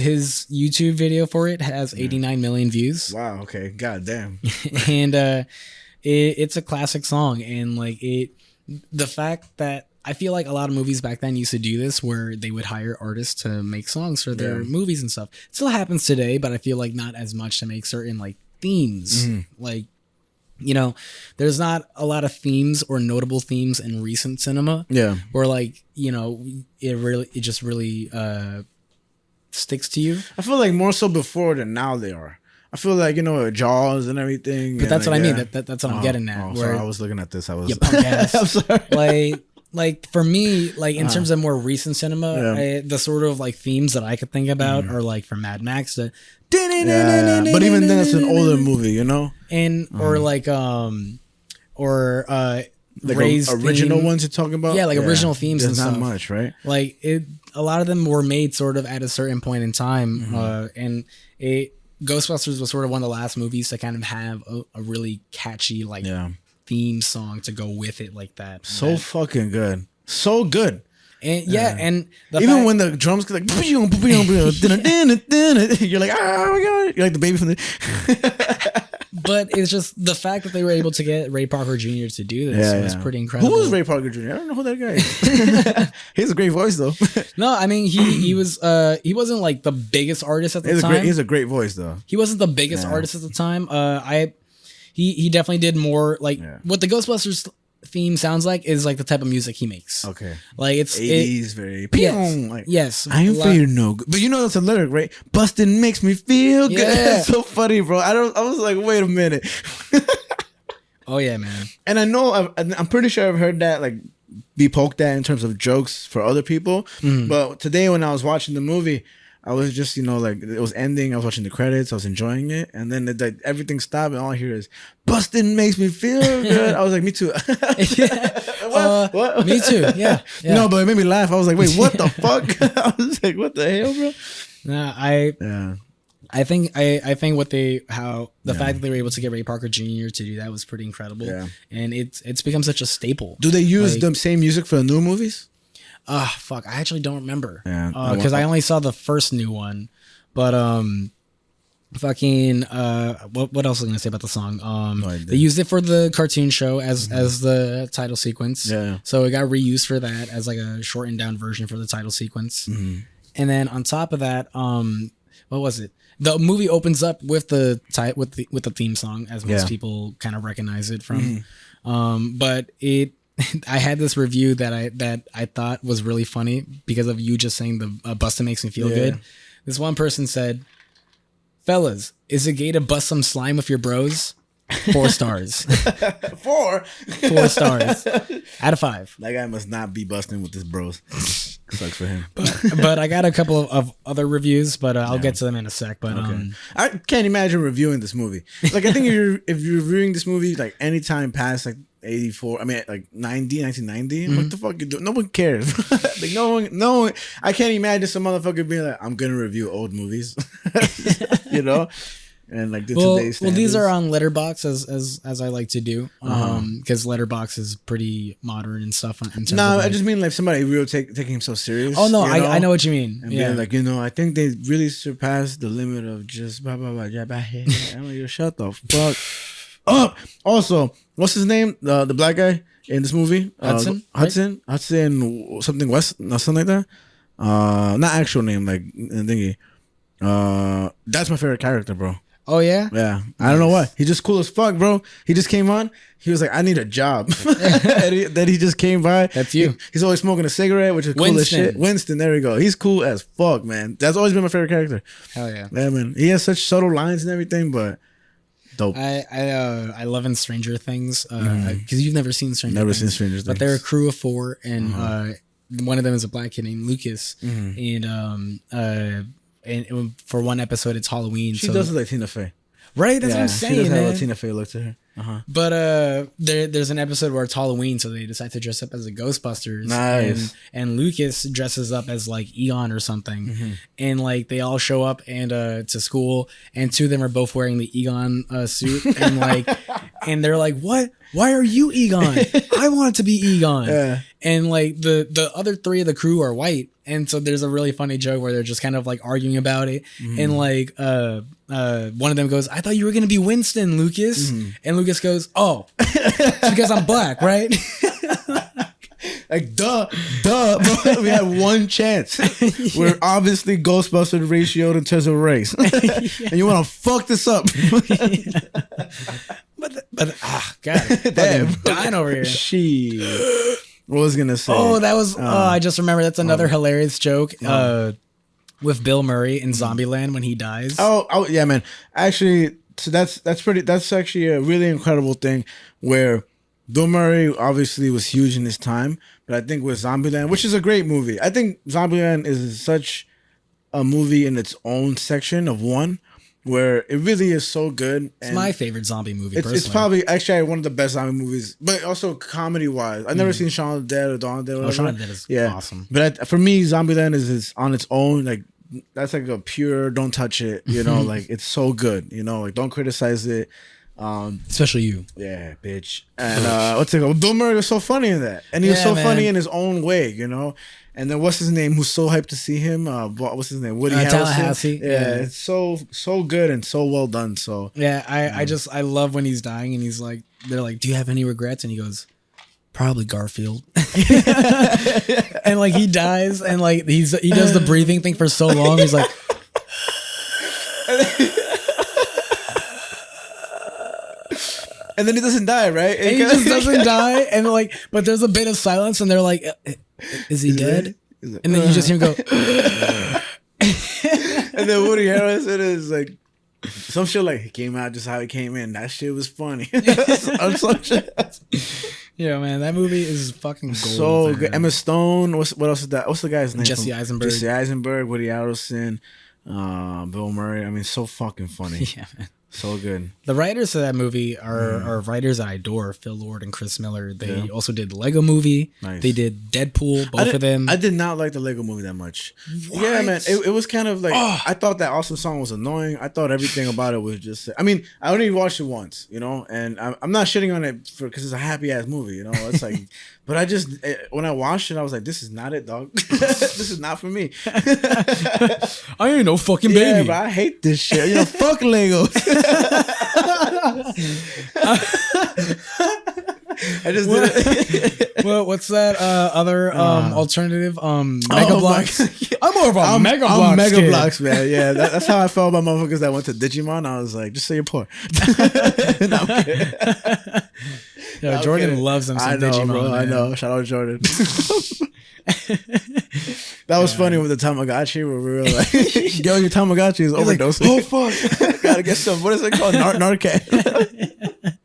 his YouTube video for it has 89 million views. Wow. Okay. God damn. And it's a classic song, and like the fact that I feel like a lot of movies back then used to do this, where they would hire artists to make songs for their movies and stuff. It still happens today, but I feel like not as much to make certain like themes. Like, you know, there's not a lot of themes or notable themes in recent cinema. Yeah. Where like, you know, it just really sticks to you. I feel like more so before than now they are. I feel like, you know, Jaws and everything. But that's like, what I mean. That's what I'm getting at. Oh, where, sorry, I was looking at this. I was. You punk ass. I'm sorry. Like for me, like in terms of more recent cinema, the sort of like themes that I could think about are like from Mad Max to. Yeah, but even then, it's an older movie, you know. And or like raised original theme. Ones you're talking about. Yeah, like original themes. There's and not stuff. much, right? Like a lot of them were made sort of at a certain point in time, and Ghostbusters was sort of one of the last movies to kind of have a really catchy like theme song to go with it like that. So fucking good, so good. And and even when the drums go like, you're like, oh my god, you're like the baby from the. But it's just the fact that they were able to get Ray Parker Jr. to do this was pretty incredible. Who was Ray Parker Jr.? I don't know who that guy is. He has a great voice though. No, I mean he wasn't like the biggest artist at the time. He has a great voice though. He wasn't the biggest artist at the time. He definitely did more like what the Ghostbusters theme sounds like is like the type of music he makes. Okay. Like it's 80s very yes. I ain't for you no good. But you know that's a lyric, right? Bustin' makes me feel good. That's so funny, bro. I was like, wait a minute. Oh yeah, man. And I know I'm pretty sure I've heard that like be poked at in terms of jokes for other people. But today when I was watching the movie, I was just, you know, like it was ending. I was watching the credits. I was enjoying it. And then everything stopped. And all I hear is, bustin' makes me feel good. I was like, me too. What? Me too. Yeah. No, but it made me laugh. I was like, wait, what the fuck? I was like, what the hell, bro? Nah, I think the fact that they were able to get Ray Parker Jr. to do that was pretty incredible. Yeah. And it's become such a staple. Do they use the same music for the new movies? Fuck, I actually don't remember. Yeah, because I only saw the first new one, but fucking what else was I gonna say about the song? They used it for the cartoon show as the title sequence. Yeah. So it got reused for that as like a shortened down version for the title sequence. And then on top of that, what was it? The movie opens up with the theme song, as most people kind of recognize it from. But I had this review that I thought was really funny because of you just saying the bustin' makes me feel good. This one person said, "Fellas, is it gay to bust some slime with your bros?" 4 stars. 4 stars out of 5. That guy must not be busting with his bros. Sucks for him. But I got a couple of other reviews, but I'll get to them in a sec. But I can't imagine reviewing this movie. Like I think if you're reviewing this movie like anytime past like 84, I mean like 1990, what the fuck you doing? No one cares. Like no one. I can't imagine some motherfucker being like, I'm gonna review old movies. You know. And like today's standards. These are on Letterboxd as I like to do, because Letterboxd is pretty modern and stuff. No, I just mean like somebody real taking him so serious. Oh no, I know what you mean. And being like, you know, I think they really surpassed the limit of just blah blah blah. I'm like, shut the fuck up. Also, what's his name? The black guy in this movie, Hudson, something West, something like that. Not actual name, like thingy. That's my favorite character, bro. Oh yeah? Yeah. I don't know why. He's just cool as fuck, bro. He just came on. He was like, I need a job. Then he just came by. That's you. He's always smoking a cigarette, which is cool as shit. Winston, there we go. He's cool as fuck, man. That's always been my favorite character. Hell yeah. Yeah, man. He has such subtle lines and everything, but dope. I love in Stranger Things, because you've never seen Stranger Things. Never seen Stranger Things. But they're a crew of 4, and one of them is a black kid named Lucas. And for one episode, it's Halloween. She does look like Tina Fey. Right? That's what I'm saying, she does man. have a Tina Fey look to her. But there's an episode where it's Halloween, so they decide to dress up as the Ghostbusters. Nice. And Lucas dresses up as like Egon or something. And like they all show up and to school, and 2 of them are both wearing the Egon suit. And like, and they're like, "What? Why are you Egon? I want to be Egon." Yeah. And like the other 3 of the crew are white. And so there's a really funny joke where they're just kind of like arguing about it. And like one of them goes, I thought you were going to be Winston, Lucas. And Lucas goes, oh, it's because I'm black, right? Like, duh, bro. We had one chance. We're obviously Ghostbusters ratioed in terms of race. And you want to fuck this up. But God, damn, dying over here. Shit. What was I gonna say? Oh, that was. I just remember that's another hilarious joke with Bill Murray in Zombieland when he dies. Oh, yeah, man. Actually, so that's actually a really incredible thing where Bill Murray obviously was huge in his time, but I think with Zombieland, which is a great movie, I think Zombieland is such a movie in its own section of one. Where it really is so good. It's my favorite zombie movie. It's probably actually one of the best zombie movies, but also comedy wise. I've never seen Shaun of the Dead or Dawn of the Dead. Shaun of the Dead is awesome. But for me, Zombieland is on its own. Like that's like a pure don't touch it. You know, like it's so good. You know, like don't criticize it. Especially you. Yeah, bitch. And what's it called? Bill Murray was so funny in that, and he was so funny in his own way. You know. And then what's his name? Who's so hyped to see him? What's his name? Woody Harrelson. Tallahassee. Yeah, it's so good and so well done. So yeah, I love when he's dying and he's like, they're like, do you have any regrets? And he goes, probably Garfield. And like he dies and like he does the breathing thing for so long. He's like, and then he doesn't die, right? And he just doesn't die. And like, but there's a bit of silence and they're like, is he dead? And then you just hear him go. And then Woody Harrelson is like, some shit like, he came out just how he came in. That shit was funny. Yeah, man, that movie is fucking gold. So good. Emma Stone. What else is that? What's the guy's name? Jesse Eisenberg. Woody Harrelson, Bill Murray. I mean, so fucking funny. Yeah, man. So good. The writers of that movie are writers I adore, Phil Lord and Chris Miller. They also did the Lego Movie. Nice. They did Deadpool, both of them. I did not like the Lego Movie that much. What? Yeah, man. It was kind of like, I thought that awesome song was annoying. I thought everything about it was just, I mean, I only watched it once, you know, and I'm not shitting on it because it's a happy ass movie, you know. It's like, but I just, when I watched it, I was like, this is not it, dog. This is not for me. I ain't no fucking baby. Yeah, but I hate this shit. You know, fuck Legos. I just did it. Well, what's that other alternative? Mega Blocks. Yeah. I'm more of a Mega Blocks. I'm Mega kid. Blocks, man. Yeah, that's how I felt about motherfuckers that went to Digimon. I was like, just say you're poor. No, I'm kidding. Yeah, No, Jordan kidding. loves them some I know, Digimon. bro. Man. I know. Shout out Jordan. That was funny with the Tamagotchi where we were like, yo, your Tamagotchi is overdosing. Like, oh, fuck. Gotta get some, what is it called? Narcan.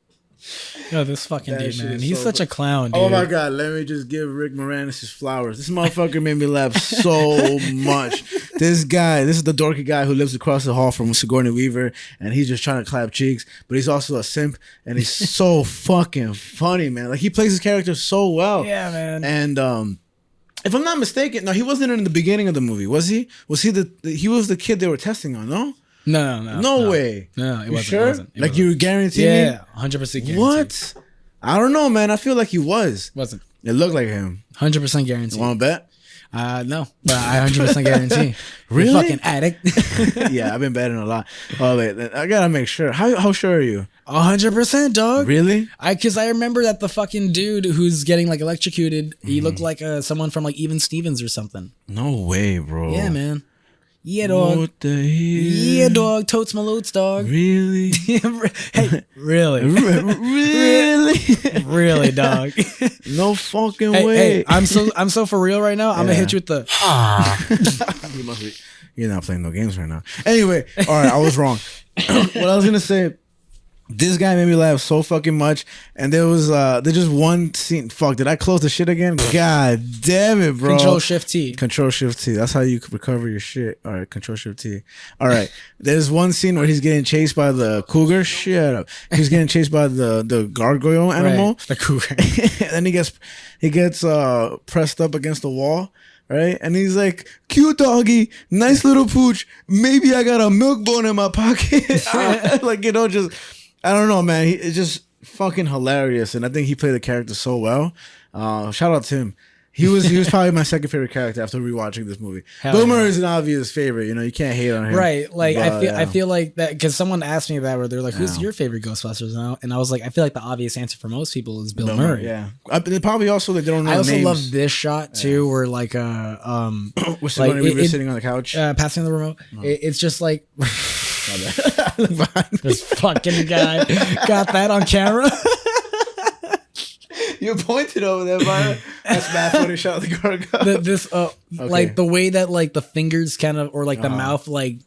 Yo, this fucking That dude, shit man. is He's so such a clown, dude. Oh my God, let me just give Rick Moranis his flowers. This motherfucker made me laugh so much. This is the dorky guy who lives across the hall from Sigourney Weaver, and he's just trying to clap cheeks, but he's also a simp, and he's so fucking funny, man. Like, he plays his character so well. Yeah, man. And if I'm not mistaken, no, he wasn't in the beginning of the movie, was he? Was he he was the kid they were testing on, no? No way. No, it wasn't. Sure? It wasn't. Like, you guarantee me? Yeah, 100% guaranteed. What? I don't know, man. I feel like he was. Wasn't. It looked like him. 100% guaranteed. You want to bet? No, but I 100% guarantee. Really? You fucking addict. Yeah, I've been betting a lot. Oh, wait. I got to make sure. How sure are you? 100%, dog. Really? Because I remember that the fucking dude who's getting like electrocuted, he looked like someone from like Even Stevens or something. No way, bro. Yeah, man. Yeah, dog. What the hell? Yeah, dog. Totes my loads, dog. Really? Hey, really? Really? Really, dog. No fucking Hey, way. hey, I'm so for real right now. I'm gonna hit you with the. You must be. You're not playing no games right now. Anyway, all right, I was wrong. What I was gonna say. This guy made me laugh so fucking much, and there's just one scene. Fuck, did I close the shit again? God damn it, bro. Control Shift T. Control Shift T. That's how you recover your shit. All right, Control Shift T. All right. There's one scene where he's getting chased by the cougar. Shut up. He's getting chased by the gargoyle animal. Right, the cougar. And he gets pressed up against the wall. Right? And he's like, cute doggy, nice little pooch. Maybe I got a milk bone in my pocket. Like, you know, just, I don't know, man. It's just fucking hilarious. And I think he played the character so well. Shout out to him. He was probably my second favorite character after rewatching this movie. Bill Murray is an obvious favorite. You know, you can't hate on him. Right. Like, I feel like that because someone asked me that where they're like, who's your favorite Ghostbusters now? And I was like, I feel like the obvious answer for most people is Bill Murray. Yeah. They probably also they don't know I also names. love this shot too, where like we're sitting on the couch, passing the remote. It's just like this fucking guy got that on camera. You pointed over there, Byron. That's bad funny shot of the gargoyle. Like the way that like the fingers kind of or like the mouth like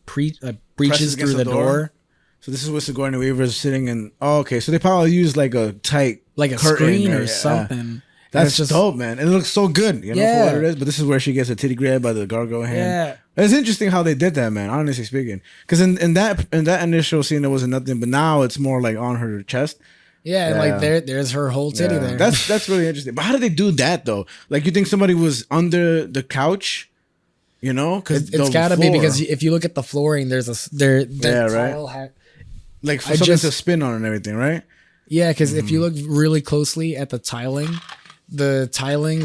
breaches through the door. So this is what Sigourney Weaver is sitting in. Oh, okay. So they probably use like a tight like a screen or something. That's just dope, man. And it looks so good, you know, for what it is. But this is where she gets a titty grab by the gargoyle hand. Yeah. It's interesting how they did that, man, honestly speaking. Because in that initial scene, there wasn't nothing. But now it's more like on her chest. Yeah, and like there's her whole titty there. That's really interesting. But how did they do that, though? Like, you think somebody was under the couch? You know? Because it's got to be because if you look at the flooring, there's tile like for something to spin on and everything, right? Yeah, because if you look really closely at the tiling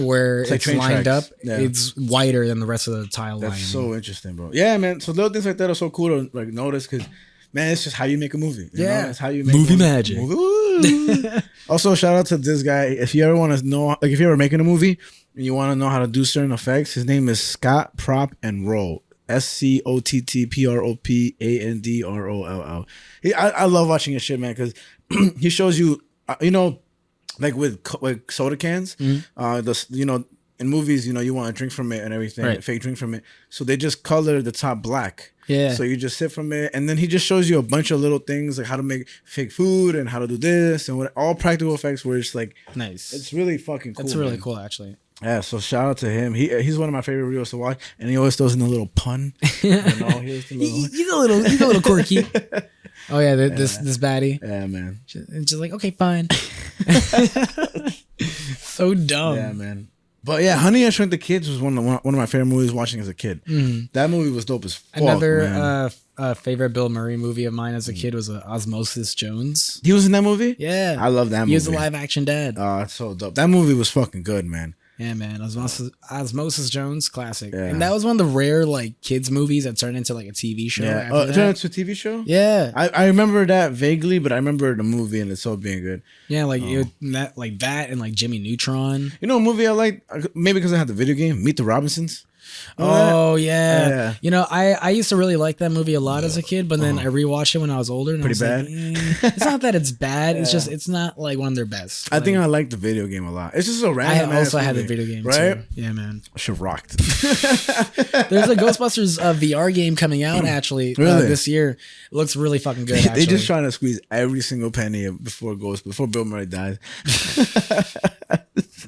where it's lined up, it's wider than the rest of the tile line. That's so interesting, bro. Yeah, man. So little things like that are so cool to like notice because, man, it's just how you make a movie. You know? It's how you make movie magic. Also, shout out to this guy. If you ever want to know, like if you're ever making a movie and you want to know how to do certain effects, his name is Scott Prop and Roll. SCOTTPROPANDROLL. I love watching his shit, man, because he shows you, you know, like with soda cans, you know, in movies, you know, you want to drink from it and everything, fake drink from it. So they just color the top black. Yeah. So you just sip from it, and then he just shows you a bunch of little things like how to make fake food and how to do this and all practical effects. Where it's like nice. It's really fucking cool. It's really cool, actually. Yeah. So shout out to him. He's one of my favorite reels to watch, and he always throws in a little pun. You know, he's a little quirky. Oh yeah, this baddie. Yeah, man. And just like, okay, fine. So dumb. Yeah, man. But yeah, Honey, I Shrunk the Kids was one of my favorite movies watching as a kid. That movie was dope as fuck. Another favorite Bill Murray movie of mine as a kid was Osmosis Jones. He was in that movie? Yeah. I love that movie. He was a live action dad. Oh, it's so dope. That movie was fucking good, man. Yeah, man. Osmosis Jones, classic. Yeah. And that was one of the rare like kids movies that turned into like a TV show. Yeah. Oh, it turned into a TV show? Yeah. I remember that vaguely, but I remember the movie and itself being good. Yeah, like that and like Jimmy Neutron. You know a movie I like? Maybe because I had the video game, Meet the Robinsons. Oh yeah. You know, I used to really like that movie a lot as a kid, but then I rewatched it when I was older and pretty I was bad. Like, it's not that it's bad, it's just it's not like one of their best. I think I like the video game a lot. It's just a random. I also had the video game, right? Too. Yeah, man. Shit rocked. There's a Ghostbusters VR game coming out actually this year. It looks really fucking good. Actually. They're just trying to squeeze every single penny before Bill Murray dies.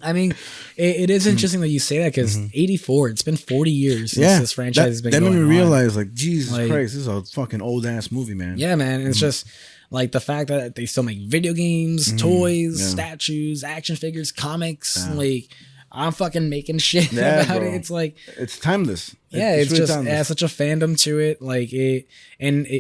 I mean, it is interesting that you say that because 84, it's been 40 years since this franchise has been going on. That made me realize, like, Jesus Christ, this is a fucking old-ass movie, man. Yeah, man. It's just, like, the fact that they still make video games, toys, statues, action figures, comics. Like, I'm fucking making shit about it. It's like... It's timeless. Yeah, it's really just... Timeless. It has such a fandom to it. Like,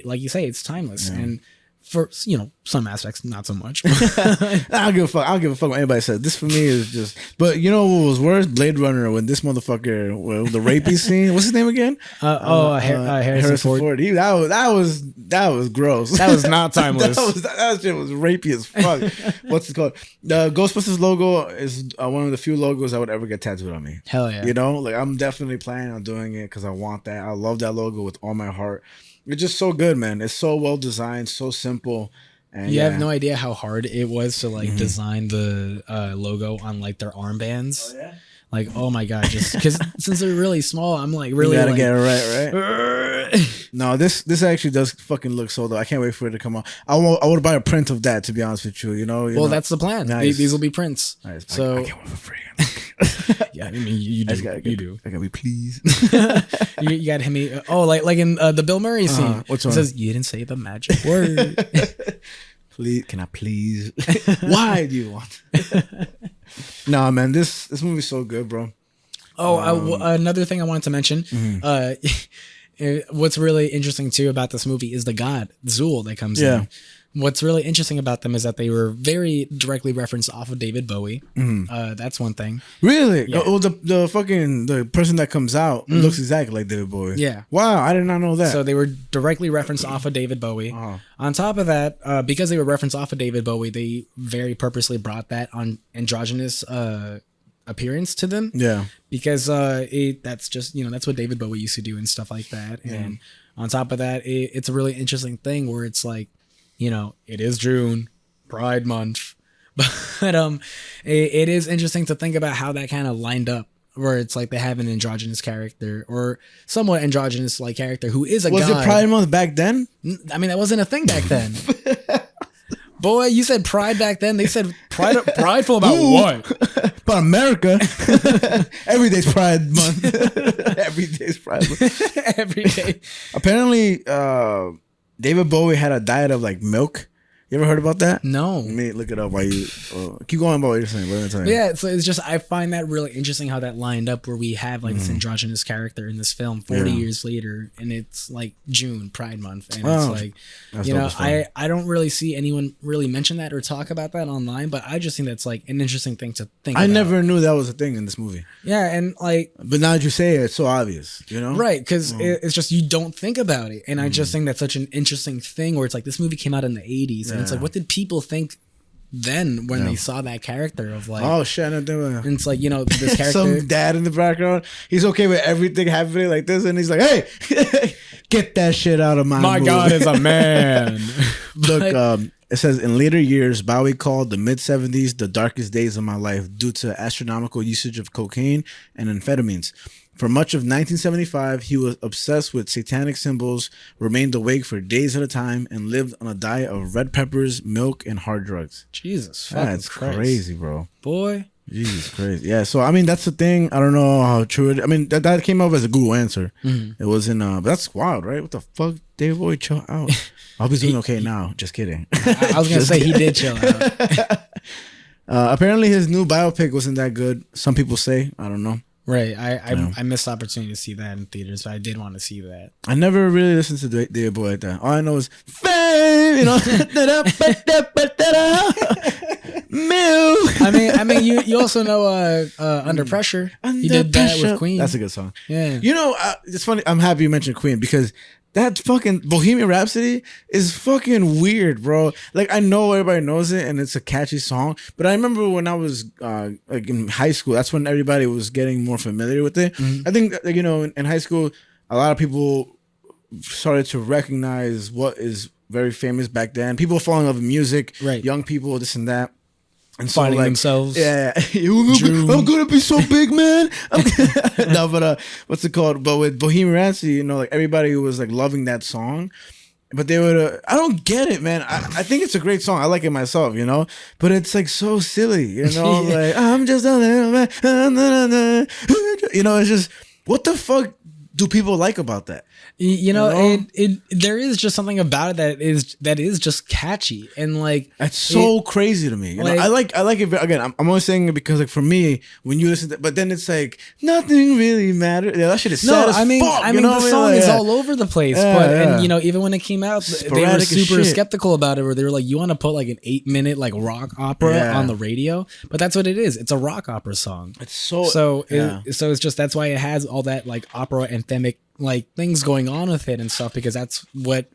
like you say, it's timeless. Yeah. And... for, you know, some aspects, not so much. I don't give a fuck. I don't give a fuck what anybody says. This for me is just. But you know what was worse? Blade Runner, when this motherfucker, the rapey scene. What's his name again? Harrison Ford. That was gross. That was not timeless. that shit was rapey as fuck. What's it called? The Ghostbusters logo is one of the few logos I would ever get tattooed on me. Hell yeah. You know, like I'm definitely planning on doing it because I want that. I love that logo with all my heart. It's just so good, man. It's so well designed, so simple. And you have no idea how hard it was to like design the logo on like their armbands. Oh, yeah? Like, oh my god, just because since they're really small, I'm like really you gotta get it right. No, this actually does fucking look so dope. I can't wait for it to come out. I would buy a print of that, to be honest with you. You know. That's the plan. Nice. These will be prints. Nice. So I get one for free. Yeah, I mean you do. You do. I gotta be pleased. you gotta hit me. Oh, like in the Bill Murray scene. What's it says you didn't say the magic word. Please, can I please? Why do you want? Nah, man, this movie's so good, bro. Oh, another thing I wanted to mention. What's really interesting too about this movie is the god Zool that comes in. What's really interesting about them is that they were very directly referenced off of David Bowie. That's one thing. Really? Yeah. Oh, the person that comes out looks exactly like David Bowie. Yeah. Wow, I did not know that. So they were directly referenced off of David Bowie. Oh. On top of that, because they were referenced off of David Bowie, they very purposely brought that on androgynous appearance to them. Yeah. Because that's just, that's what David Bowie used to do and stuff like that. Yeah. And on top of that, it's a really interesting thing where it's like, it is June, Pride Month, but it is interesting to think about how that kind of lined up, where it's like they have an androgynous character or somewhat androgynous like character who is a Was god. it Pride Month back then? I mean, that wasn't a thing back then. Boy, you said Pride back then. They said prideful about what? About America. Every day's Pride Month. Every day's Pride Month. Every day. Apparently, David Bowie had a diet of like milk. You ever heard about that? No. Let me look it up while you keep going about what you're saying. What am I telling you? Yeah, so it's just I find that really interesting how that lined up where we have like this androgynous character in this film 40 years later, and it's like June, Pride Month, and it's like I don't really see anyone really mention that or talk about that online, but I just think that's like an interesting thing to think about. I never knew that was a thing in this movie. Yeah, and like, but now that you say it, it's so obvious, right? Because it's just you don't think about it, and I just think that's such an interesting thing where it's like this movie came out in the 80s, and it's like, what did people think then when they saw that character of like, oh shit, and it's like, this character, some dad in the background, he's okay with everything happening like this, and he's like, hey, get that shit out of my movie. God is a man. Look, it says in later years, Bowie called the mid-70s the darkest days of my life due to astronomical usage of cocaine and amphetamines. For much of 1975, he was obsessed with satanic symbols, remained awake for days at a time, and lived on a diet of red peppers, milk, and hard drugs. Jesus, that's crazy, bro. Boy. Jesus, crazy. Yeah, so I mean, that's the thing. I don't know how true it is. I mean, that came up as a Google answer. It wasn't, but that's wild, right? What the fuck? David Bowie, chill out. I hope he's doing okay now. Just kidding. I was going to say he did chill out. Apparently, his new biopic wasn't that good. Some people say. I don't know. Right. I missed the opportunity to see that in theaters, but I did want to see that. I never really listened to David Bowie like that. All I know is fame, milk. I mean, you also know Under Pressure. He did that with Queen. That's a good song. Yeah. It's funny. I'm happy you mentioned Queen because that fucking Bohemian Rhapsody is fucking weird, bro. Like, I know everybody knows it and it's a catchy song, but I remember when I was like in high school, that's when everybody was getting more familiar with it. I think in high school, a lot of people started to recognize what is very famous back then. People falling in love with music, right? Young people, this and that. And so, finding themselves. Yeah. I'm gonna be so big, man. No, but what's it called? But with Bohemian Rhapsody, like everybody was like loving that song. But they would, I don't get it, man. I think it's a great song. I like it myself, but it's like so silly, like, I'm just a little man. It's just, what the fuck do people like about that? There is just something about it that is just catchy and like that's so crazy to me. I like it again. I'm only saying it because like for me, when you listen to, but then it's like nothing really matters. Yeah, that shit is sad as fuck. I mean, the song is all over the place. And even when it came out, they were super skeptical about it. Where they were like, you want to put like an 8-minute like rock opera on the radio, but that's what it is. It's a rock opera song. It's so it's just that's why it has all that like opera anthemic like things going on with it and stuff because that's what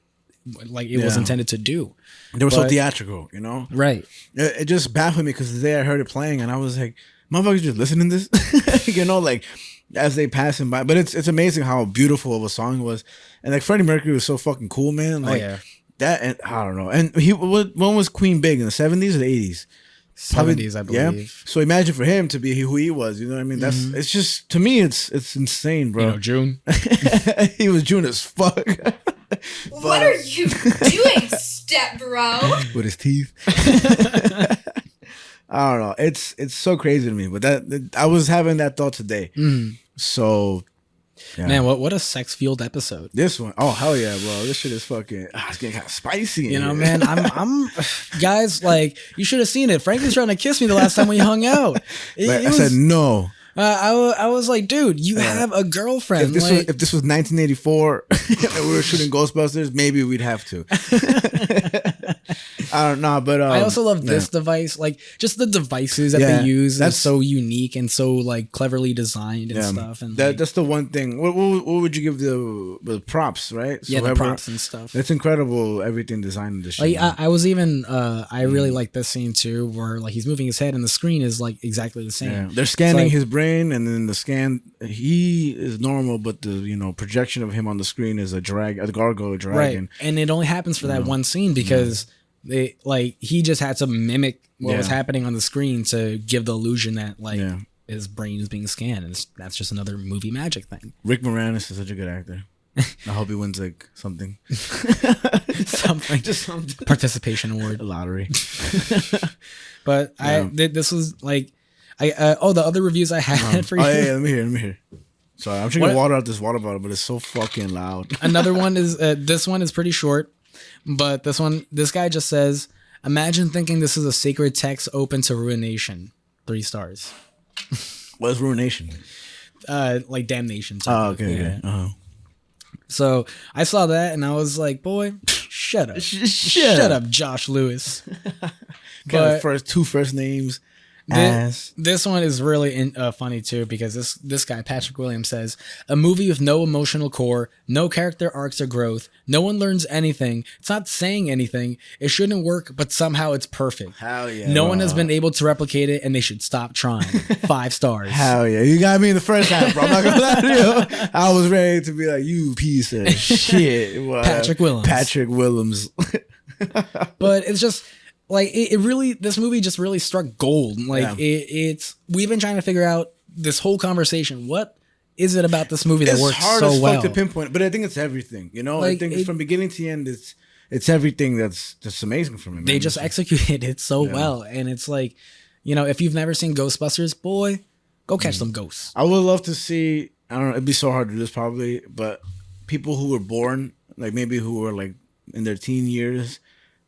like it was intended to do. They were so theatrical, Right. It just baffled me because the day I heard it playing and I was like, motherfuckers just listening to this, like as they passing by. But it's amazing how beautiful of a song it was, and like Freddie Mercury was so fucking cool, man. Like that, and I don't know. And when was Queen big, in the 70s or the 80s? 70s, I believe. Yeah. So imagine for him to be who he was, you know what I mean? That's it's just, to me, it's insane, bro. June. He was June as fuck. What are you doing, step bro? With his teeth. I don't know. It's so crazy to me, but that I was having that thought today. So. Yeah. Man, what a sex-fueled episode. This one, oh hell yeah, bro! This shit is fucking. It's getting kind of spicy. Man. I'm guys, like you should have seen it. Frank was trying to kiss me the last time we hung out. I said no. I was like, dude, you have a girlfriend. If this was 1984 and we were shooting Ghostbusters, maybe we'd have to. I don't know, but I also love this device, like just the devices that they use. That's so unique and so like cleverly designed and stuff. And that's the one thing. What would you give the props, right? So the props and stuff. It's incredible. Everything designed in this shit. Like, I was even I really like this scene too, where like he's moving his head and the screen is like exactly the same. Yeah. They're scanning his brain, and then the scan he is normal, but the projection of him on the screen is a gargoyle dragon. Right, and it only happens for that one scene because he just had to mimic what was happening on the screen to give the illusion that his brain is being scanned, and that's just another movie magic thing. Rick Moranis is such a good actor. I hope he wins like something. Just something. Participation award. A lottery. But this was like the other reviews I had for you. Let me hear. Sorry, I'm drinking water out this water bottle, but it's so fucking loud. Another one is this one is pretty short, but this guy just says, "Imagine thinking this is a sacred text open to ruination." 3 stars. What is ruination? Like damnation. Oh, okay. Yeah. Uh-huh. So I saw that and I was like, "Boy, shut up, shut up, Josh Lewis." Got two first names. This one is really funny too, because this guy Patrick Williams says, "A movie with no emotional core, no character arcs or growth, no one learns anything. It's not saying anything. It shouldn't work, but somehow it's perfect. Hell yeah! No one has been able to replicate it, and they should stop trying." 5 stars. Hell yeah! You got me in the first half, bro. I'm not gonna lie to you. I was ready to be like, "You piece of shit." Patrick Williams. But it's just. Like it really, this movie just really struck gold. Like we've been trying to figure out this whole conversation. What is it about this movie that works so well? It's hard as fuck to pinpoint, but I think it's everything. I think from beginning to end, it's everything that's just amazing for me. Man. They just executed it so well, and it's like, if you've never seen Ghostbusters, boy, go catch some ghosts. I would love to see. I don't know. It'd be so hard to do this probably, but people who were born, like maybe who were like in their teen years.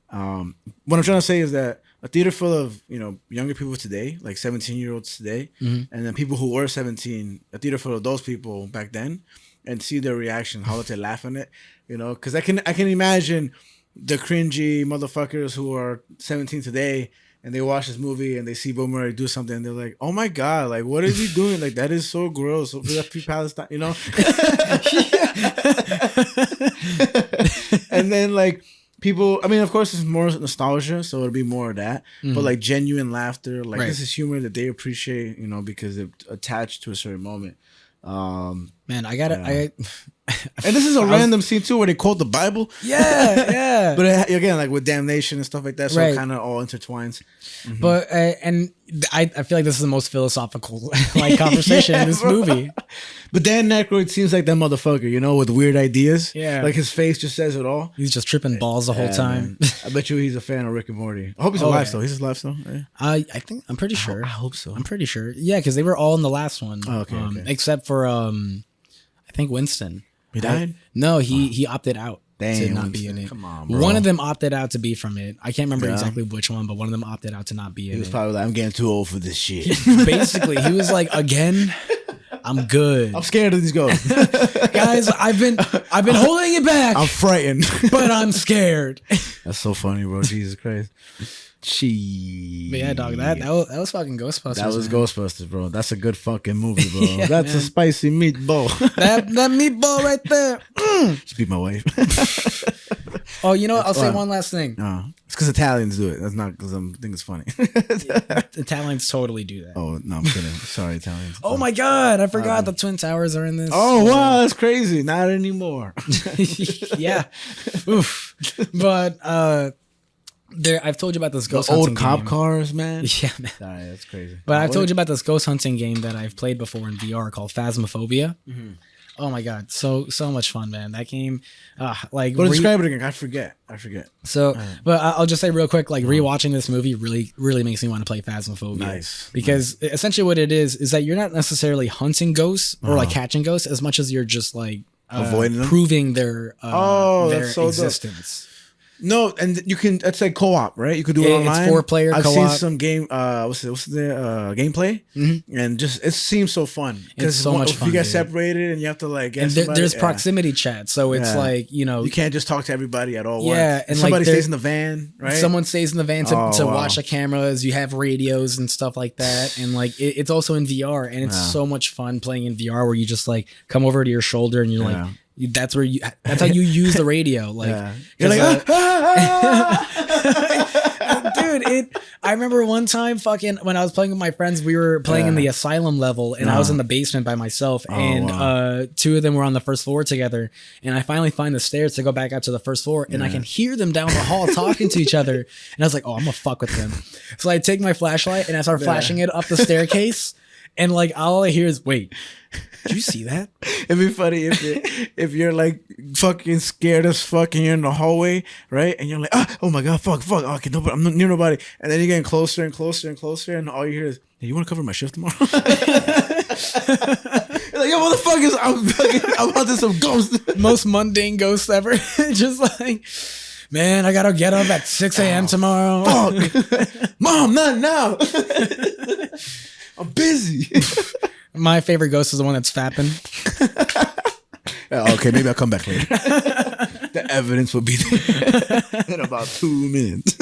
What I'm trying to say is that a theater full of younger people today, like 17-year-olds today, and then people who were 17, a theater full of those people back then, and see their reaction, how they laugh on it, because I can imagine the cringy motherfuckers who are 17 today and they watch this movie and they see Bill Murray do something and they're like, "Oh my god, like what is he doing? Like that is so gross." So free Palestine, and then like. People, I mean, of course, it's more nostalgia, so it'll be more of that. But like genuine laughter, like this is humor that they appreciate, because it's attached to a certain moment. Man, I gotta. And this is a random scene too, where they quote the Bible. Yeah. But again, like with damnation and stuff like that, so it kind of all intertwines. Mm-hmm. But and I feel like this is the most philosophical like conversation in this movie. But Dan Aykroyd seems like that motherfucker, with weird ideas. Yeah, like his face just says it all. He's just tripping balls the whole time. I bet you he's a fan of Rick and Morty. I hope he's alive still. He's alive still. Yeah. I'm pretty sure. I hope so. I'm pretty sure. Yeah, because they were all in the last one. Oh, okay. Except for I think Winston. He died? No, he opted out. Damn, to not be in it. Come on, bro. One of them opted out to be from it. I can't remember exactly which one, but one of them opted out to not be in it. He was probably like, "I'm getting too old for this shit." Basically, he was like, "Again, I'm good. I'm scared of these ghosts." Guys, I've been holding it back. I'm frightened, but I'm scared. That's so funny, bro. Jesus Christ. But yeah, dog, that was fucking Ghostbusters. That was Ghostbusters, bro. That's a good fucking movie, bro. Yeah, that's a spicy meatball. that meatball right there. Just beat my wife. Oh, I'll say one last thing. It's because Italians do it. That's not because I think it's funny. Italians totally do that. Oh, no, I'm kidding. Sorry, Italians. Oh my God, I forgot the Twin Towers are in this. Oh, wow, that's crazy. Not anymore. Yeah. Oof. But I've told you about this ghost hunting old cop game. Cars, man. Yeah, man. Sorry, that's crazy. But I've told you about this ghost hunting game that I've played before in VR called Phasmophobia. Mm-hmm. Oh my God, so much fun, man! That game, describe it again. I forget. So, but I'll just say real quick, rewatching this movie really makes me want to play Phasmophobia. Nice. Because essentially what it is that you're not necessarily hunting ghosts or catching ghosts as much as you're just avoiding them, proving their so existence. No, and you can. It's like co-op, right? You could do it online. It's 4-player I've co-op. seen some game. What's the gameplay? And just it seems so fun It's so much if fun, you get dude. separated and you have to like get And somebody, there's proximity chat, so it's Yeah. like You can't just talk to everybody at all. Yeah, once. and somebody like stays in the van, right? someone stays in the van to Oh, wow. watch the cameras. You have radios and stuff like that, and like it's also in VR, and it's so much fun playing in VR where you just like come over to your shoulder and you're like. That's how you use the radio. Like you're like, dude, I remember one time fucking when I was playing with my friends, we were playing in the asylum level and I was in the basement by myself and two of them were on the first floor together, and I finally find the stairs to go back up to the first floor and I can hear them down the hall talking to each other, and I was like, oh, I'm gonna fuck with them. So I take my flashlight and I start flashing it up the staircase, and like all I hear is, wait, did you see that? It'd be funny if you're like fucking scared as fuck and you're in the hallway, right? And you're like, oh my god, fuck, okay, nobody, I'm not near nobody. And then you're getting closer and closer and closer, and all you hear is, hey, you want to cover my shift tomorrow? You're like, yo, motherfuckers, I'm hunting some ghosts. Most mundane ghost ever. Just like, man, I gotta get up at 6 a.m. tomorrow. Fuck. Mom, not now. I'm busy. My favorite ghost is the one that's fapping. Okay, maybe I'll come back later. The evidence will be there in about 2 minutes.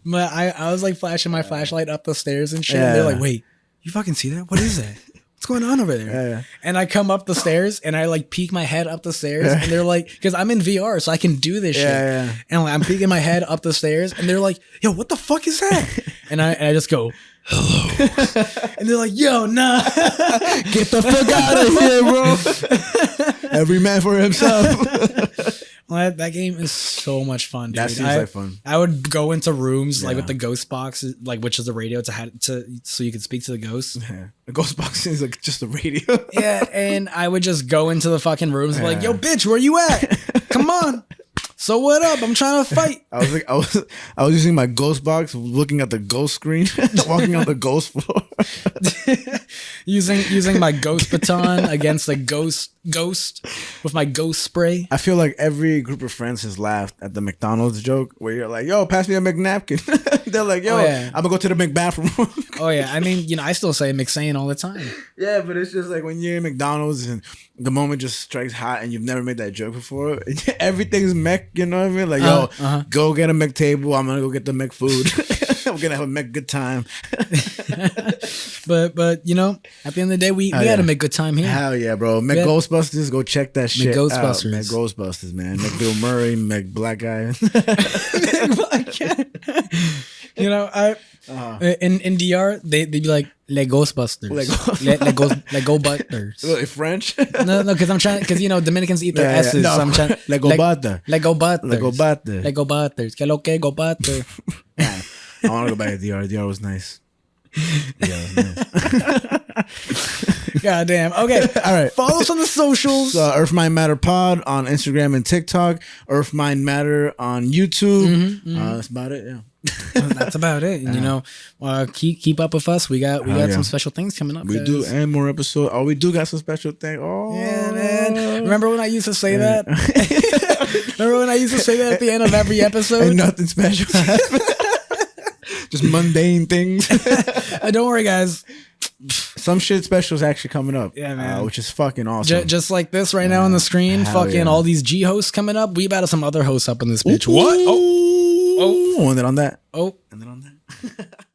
But I was like flashing my flashlight up the stairs and shit. And they're like, wait, you fucking see that? What is that? What's going on over there? Yeah. And I come up the stairs and I like peek my head up the stairs and they're like, because I'm in VR, so I can do this shit. Yeah. And like, I'm peeking my head up the stairs and they're like, yo, what the fuck is that? And I just go, hello. And they're like, yo, nah. Get the fuck out of here, bro. Every man for himself. Well, that game is so much fun, dude. That seems like fun. I would go into rooms like with the ghost box, like which is the radio so you could speak to the ghosts. Yeah. The ghost box is like just a radio. Yeah, and I would just go into the fucking rooms and be like, yo, bitch, where you at? Come on. So what up? I'm trying to fight. I was using my ghost box, looking at the ghost screen, walking on the ghost floor. using my ghost baton against a ghost with my ghost spray. I feel like every group of friends has laughed at the McDonald's joke where you're like, yo, pass me a McNapkin. They're like, yo, I'm gonna go to the McBathroom. Oh yeah, I mean, I still say McSane all the time. Yeah, but it's just like when you're in McDonald's and the moment just strikes hot and you've never made that joke before, everything's Mc, you know what I mean? Like, yo, go get a McTable. I'm gonna go get the McFood. We're gonna have a Mc good time. But at the end of the day, we had to make good time here. Hell yeah, bro. Mc Ghostbusters, go check that shit Ghostbusters. out. Mc Ghostbusters, man. Mc Bill Murray, Mc Black Guy. In DR, they'd be like, Le Ghostbusters. Le Ghostbusters. French? No, because Dominicans eat their S's. No. So I'm trying. Le Ghostbusters. Le Ghostbusters. Le Ghostbusters. Le Ghostbusters. Que lo que Ghostbusters. I want to go back to DR. DR was nice. God damn. Okay. All right. Follow us on the socials. Earth Mind Matter Pod on Instagram and TikTok. Earth Mind Matter on YouTube. That's about it. Yeah. That's about it. And keep up with us. We got some special things coming up. We do, and more episodes. Oh, we do got some special things. Oh yeah, man. Remember when I used to say that? Remember when I used to say that at the end of every episode? Ain't nothing special. Just mundane things. Don't worry, guys. Some shit special is actually coming up. Yeah, man. Which is fucking awesome. Just like this right now on the screen. Fucking all these G hosts coming up. We about to some other hosts up in this bitch. Ooh. What? Oh, and then on that. Oh. And then on that.